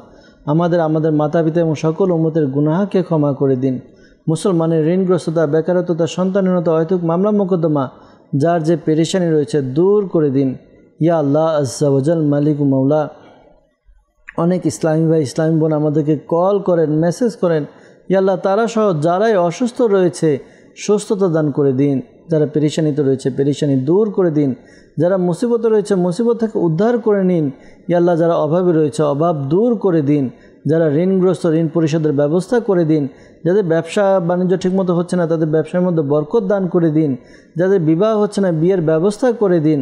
Speaker 2: আমাদের মাতা পিতা এবং সকল উম্মতের গুনাহকে ক্ষমা করে দিন। মুসলমানের ঋণগ্রস্ততা, বেকারত্বতা, সন্তানহীনতা, অহেতুক মামলা মোকদ্দমা যার যে পেরেশানি রয়েছে দূর করে দিন। ইয়া আল্লাহ আজ্জা ওয়াজাল মালিক মাওলা, অনেক ইসলামী ভাই ইসলামী বোন আমাদেরকে কল করেন, মেসেজ করেন। ইয়া আল্লাহ, তারা সহ যারাই অসুস্থ রয়েছে সুস্থতা দান করে দিন, যারা পেরেশানিতে রয়েছে পেরেশানি দূর করে দিন, যারা মুসিবতে রয়েছে মুসিবত থেকে উদ্ধার করে নিন। ইয়া আল্লাহ, যারা অভাবে রয়েছে অভাব দূর করে দিন, যারা ঋণগ্রস্ত ঋণ পরিশোধের ব্যবস্থা করে দিন, যাদের ব্যবসা বাণিজ্য ঠিকমতো হচ্ছে না তাদের ব্যবসার মধ্যে বরকত দান করে দিন, যাদের বিবাহ হচ্ছে না বিয়ের ব্যবস্থা করে দিন।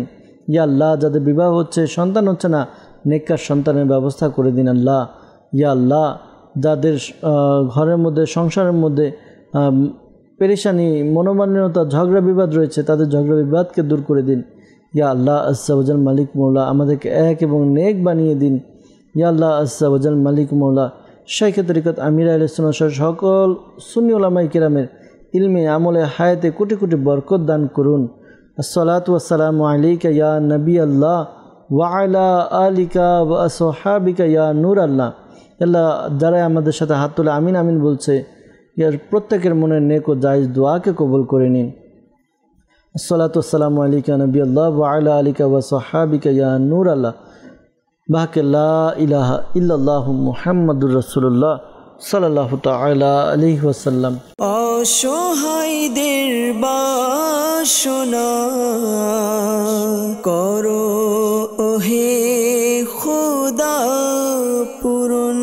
Speaker 2: ইয়া আল্লাহ, যাদের বিবাহ হচ্ছে সন্তান হচ্ছে না নেককার সন্তানের ব্যবস্থা করে দিন। আল্লাহ, ইয়া আল্লাহ, যাদের ঘরের মধ্যে সংসারের মধ্যে পেরেশানি মনোমালিন্যতা ঝগড়া বিবাদ রয়েছে তাদের ঝগড়া বিবাদকে দূর করে দিন। ইয়া আল্লাহ আজ্জা ওয়াজাল মালিক মৌলা, আমাদেরকে এক এবং নেক বানিয়ে দিন। ইয়া আল্লাহ আজ্জা ওয়াজাল মালিক মৌলা, শাইখে তরিকত আমির আহলে সুন্নাহ সহ সকল সুন্নি উলামায়ে কেরামের ইলমে আমলে হায়াতে কোটি কোটি বরকত দান করুন। আসসালাতু ওয়াসসালামু আলাইকা ইয়া নবী আল্লাহ ওয়া আলা আলিকা ওয়া আসহাবিকা ইয়া নূর আল্লাহ। আল্লাহ, যারা আমাদের সাথে হাত তুলে আমিন আমিন বলছে এর প্রত্যেকের মনের নেক ও জায়েজ দোয়াকে কবুল করে নিন। আসসালাতু ওয়াসসালামু আলাইকা নবী আল্লাহ ওয়া আলা আলিকা ওয়া আসহাবিকা ইয়া নূর আল্লাহ। বাকে লা ইলাহা ইল্লাল্লাহু মুহাম্মাদুর রাসূলুল্লাহ সাল্লাল্লাহু তাআলা আলাইহি ওয়াসাল্লাম।
Speaker 1: অসহায়দের বাসনা করো ওহে খোদা পূরণ।